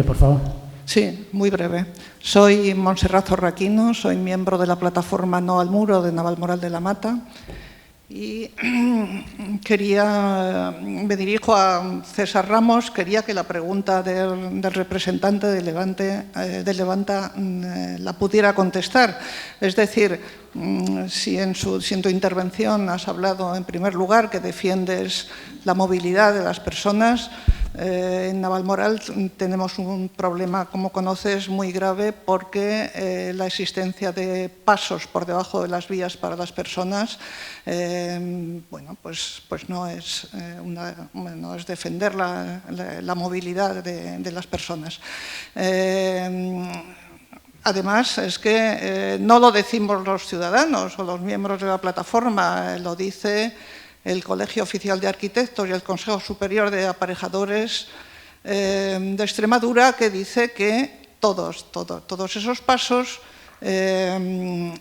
por favor. Sí, muy breve. Soy Montserrat Zorraquino, soy miembro de la plataforma No al Muro de Navalmoral de la Mata y me dirijo a César Ramos, quería que la pregunta del representante de Levanta la pudiera contestar. Es decir, si en tu intervención has hablado en primer lugar que defiendes la movilidad de las personas, en Navalmoral tenemos un problema, como conoces, muy grave porque la existencia de pasos por debajo de las vías para las personas, bueno, pues no es defender la movilidad de las personas. Además, es que no lo decimos los ciudadanos o los miembros de la plataforma, lo dice el Colegio Oficial de Arquitectos y el Consejo Superior de Aparejadores de Extremadura, que dice que todos esos pasos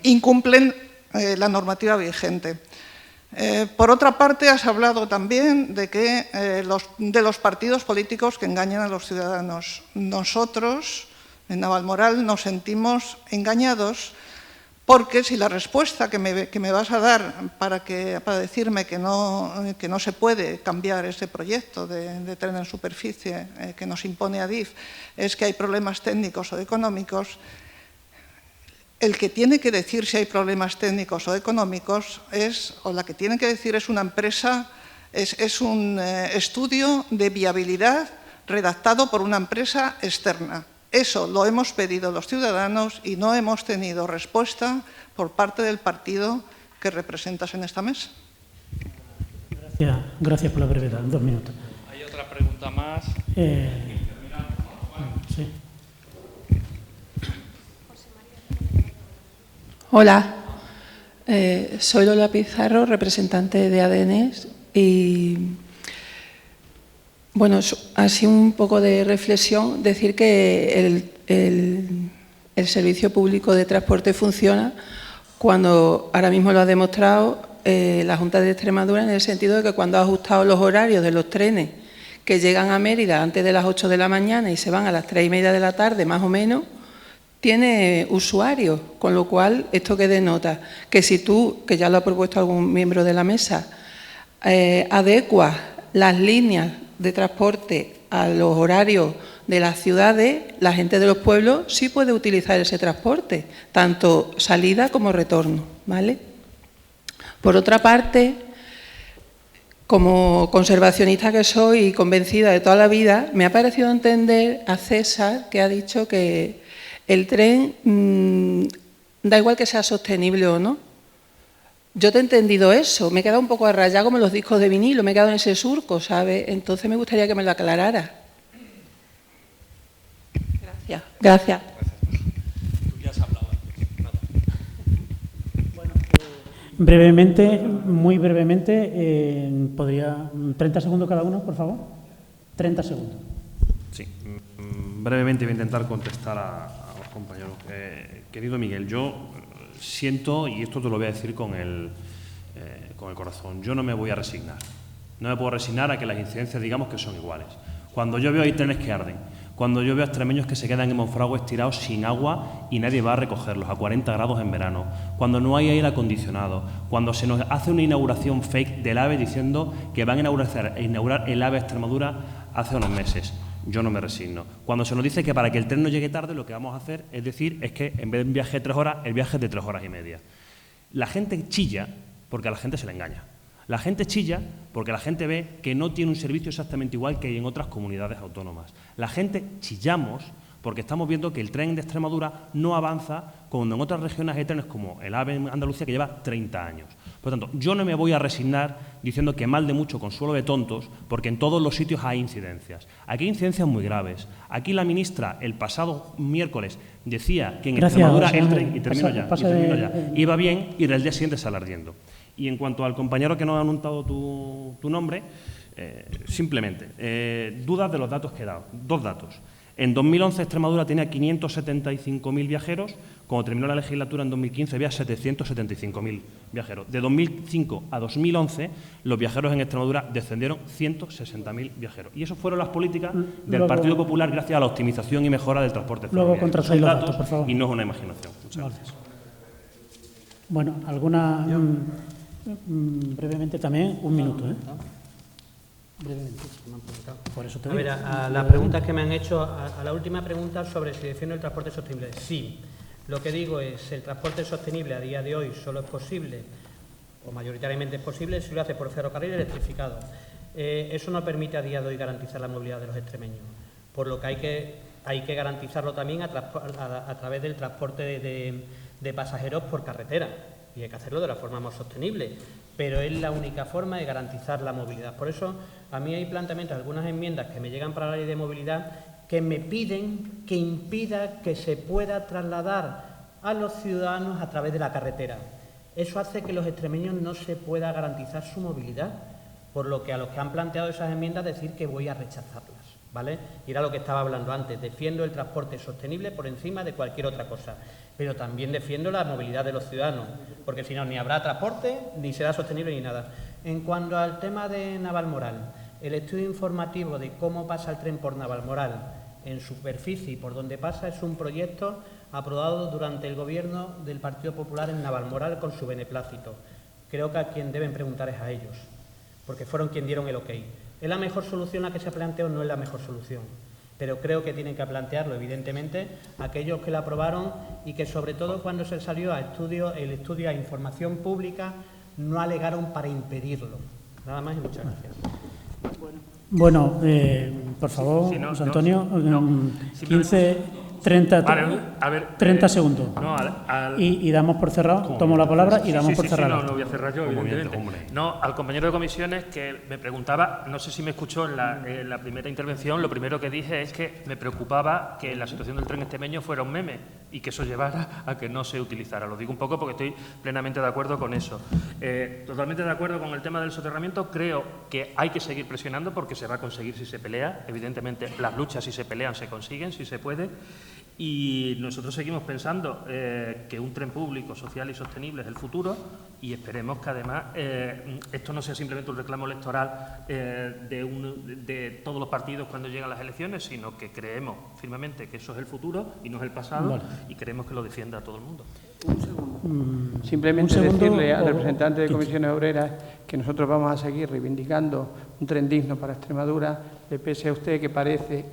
incumplen la normativa vigente. Por otra parte, has hablado también de los partidos políticos que engañan a los ciudadanos. Nosotros, en Navalmoral, nos sentimos engañados porque si la respuesta que me vas a dar para decirme que no se puede cambiar ese proyecto de tren en superficie que nos impone Adif es que hay problemas técnicos o económicos, el que tiene que decir si hay problemas técnicos o económicos la que tiene que decir es una empresa, es un estudio de viabilidad redactado por una empresa externa. Eso lo hemos pedido los ciudadanos y no hemos tenido respuesta por parte del partido que representas en esta mesa. Gracias por la brevedad. 2 minutos. Hay otra pregunta más. Sí. Hola, soy Lola Pizarro, representante de ADNES y... Bueno, así un poco de reflexión, decir que el servicio público de transporte funciona cuando ahora mismo lo ha demostrado la Junta de Extremadura, en el sentido de que cuando ha ajustado los horarios de los trenes que llegan a Mérida antes de las 8 de la mañana y se van a las 3:30 de la tarde, más o menos, tiene usuarios, con lo cual esto que denota que si tú, que ya lo ha propuesto algún miembro de la mesa, adecuas las líneas de transporte a los horarios de las ciudades, la gente de los pueblos sí puede utilizar ese transporte, tanto salida como retorno, ¿vale? Por otra parte, como conservacionista que soy y convencida de toda la vida, me ha parecido entender a César que ha dicho que el tren da igual que sea sostenible o no. Yo te he entendido eso, me he quedado un poco arrayado como los discos de vinilo, me he quedado en ese surco, ¿sabes? Entonces me gustaría que me lo aclarara. Gracias. Gracias. Brevemente, muy brevemente, podría... 30 segundos cada uno, por favor. 30 segundos. Sí, brevemente voy a intentar contestar a los compañeros. Querido Miguel, yo siento, y esto te lo voy a decir con el corazón, yo no me voy a resignar. No me puedo resignar a que las incidencias digamos que son iguales. Cuando yo veo ahí trenes que arden, cuando yo veo a extremeños que se quedan en Monfragüe estirados sin agua y nadie va a recogerlos a 40 grados en verano, cuando no hay aire acondicionado, cuando se nos hace una inauguración fake del AVE diciendo que van a inaugurar el AVE a Extremadura hace unos meses, yo no me resigno. Cuando se nos dice que para que el tren no llegue tarde lo que vamos a hacer es decir es que en vez de un viaje de 3 horas, el viaje es de 3 horas y media. La gente chilla porque a la gente se le engaña. La gente chilla porque la gente ve que no tiene un servicio exactamente igual que en otras comunidades autónomas. La gente chillamos porque estamos viendo que el tren de Extremadura no avanza cuando en otras regiones hay trenes como el AVE en Andalucía que lleva 30 años. Por lo tanto, yo no me voy a resignar diciendo que mal de mucho consuelo de tontos porque en todos los sitios hay incidencias. Aquí hay incidencias muy graves. Aquí la ministra el pasado miércoles decía que en Extremadura el tren, y termino ya, iba bien y del día siguiente sale ardiendo. Y en cuanto al compañero que no ha anunciado tu nombre, simplemente, dudas de los datos que he dado. 2 datos. En 2011 Extremadura tenía 575.000 viajeros, cuando terminó la legislatura en 2015 había 775.000 viajeros. De 2005 a 2011 los viajeros en Extremadura descendieron 160.000 viajeros. Y esas fueron las políticas del Partido Popular gracias a la optimización y mejora del transporte ferroviario. Luego contrastáis los datos, por favor. Y no es una imaginación. Muchas gracias. Bueno, alguna... brevemente también, 1 minuto, ¿eh? Brevemente. Por eso te digo. A ver, a las preguntas que me han hecho, a la última pregunta sobre si defiendo el transporte sostenible. Sí, lo que digo es, el transporte sostenible a día de hoy solo es posible, o mayoritariamente es posible, si lo hace por ferrocarril electrificado. Eso no permite a día de hoy garantizar la movilidad de los extremeños, por lo que hay que garantizarlo también a través del transporte de pasajeros por carretera. Y hay que hacerlo de la forma más sostenible, pero es la única forma de garantizar la movilidad. Por eso, a mí hay planteamientos, algunas enmiendas que me llegan para la ley de movilidad que me piden que impida que se pueda trasladar a los ciudadanos a través de la carretera. Eso hace que los extremeños no se pueda garantizar su movilidad, por lo que a los que han planteado esas enmiendas decir que voy a rechazarlas, ¿vale? Y era lo que estaba hablando antes, defiendo el transporte sostenible por encima de cualquier otra cosa. Pero también defiendo la movilidad de los ciudadanos, porque si no, ni habrá transporte, ni será sostenible, ni nada. En cuanto al tema de Navalmoral, el estudio informativo de cómo pasa el tren por Navalmoral, en superficie y por donde pasa, es un proyecto aprobado durante el gobierno del Partido Popular en Navalmoral con su beneplácito. Creo que a quien deben preguntar es a ellos, porque fueron quienes dieron el ok. ¿Es la mejor solución la que se planteó? No es la mejor solución. Pero creo que tienen que plantearlo, evidentemente, aquellos que la aprobaron y que, sobre todo, cuando se salió el estudio a información pública, no alegaron para impedirlo. Nada más y muchas gracias. Bueno, por favor, sí, José Antonio, 15, 30, vale, a ver, 30 segundos. No, y damos por cerrado, tomo la palabra y damos por cerrado. No, lo voy a cerrar yo, evidentemente. No, al compañero de comisiones que me preguntaba, no sé si me escuchó en la primera intervención, lo primero que dije es que me preocupaba que la situación del tren extremeño fuera un meme y que eso llevara a que no se utilizara. Lo digo un poco porque estoy plenamente de acuerdo con eso. Totalmente de acuerdo con el tema del soterramiento. Creo que hay que seguir presionando porque se va a conseguir si se pelea. Evidentemente, las luchas si se pelean se consiguen, si se puede. Y nosotros seguimos pensando que un tren público, social y sostenible es el futuro y esperemos que además esto no sea simplemente un reclamo electoral de todos los partidos cuando llegan las elecciones, sino que creemos firmemente que eso es el futuro y no es el pasado, vale, y queremos que lo defienda todo el mundo. Simplemente decirle al representante de Comisiones Obreras que nosotros vamos a seguir reivindicando un tren digno para Extremadura, pese a usted que parece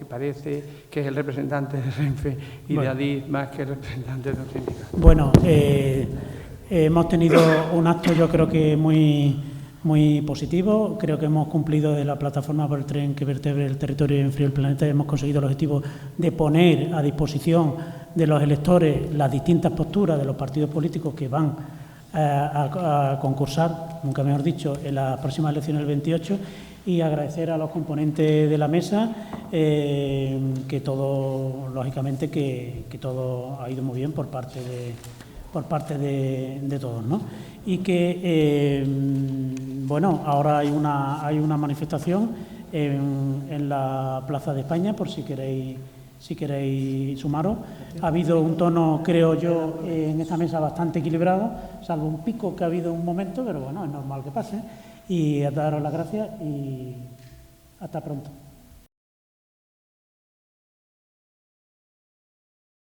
que es el representante de Renfe y de Adif más que el representante de un sindicato. Bueno, hemos tenido un acto yo creo que muy muy positivo. Creo que hemos cumplido de la plataforma por el tren que vertebre el territorio y enfríe el planeta y hemos conseguido el objetivo de poner a disposición de los electores las distintas posturas de los partidos políticos que van a concursar, nunca mejor dicho, en las próximas elecciones del 28, y agradecer a los componentes de la mesa que todo, lógicamente, que todo ha ido muy bien por parte de todos, ¿no? Y que, bueno, ahora hay una manifestación en la Plaza de España, por si queréis sumaros. Ha habido un tono, creo yo, en esta mesa bastante equilibrado, salvo un pico que ha habido un momento, pero bueno, es normal que pase. Y a daros las gracias y hasta pronto.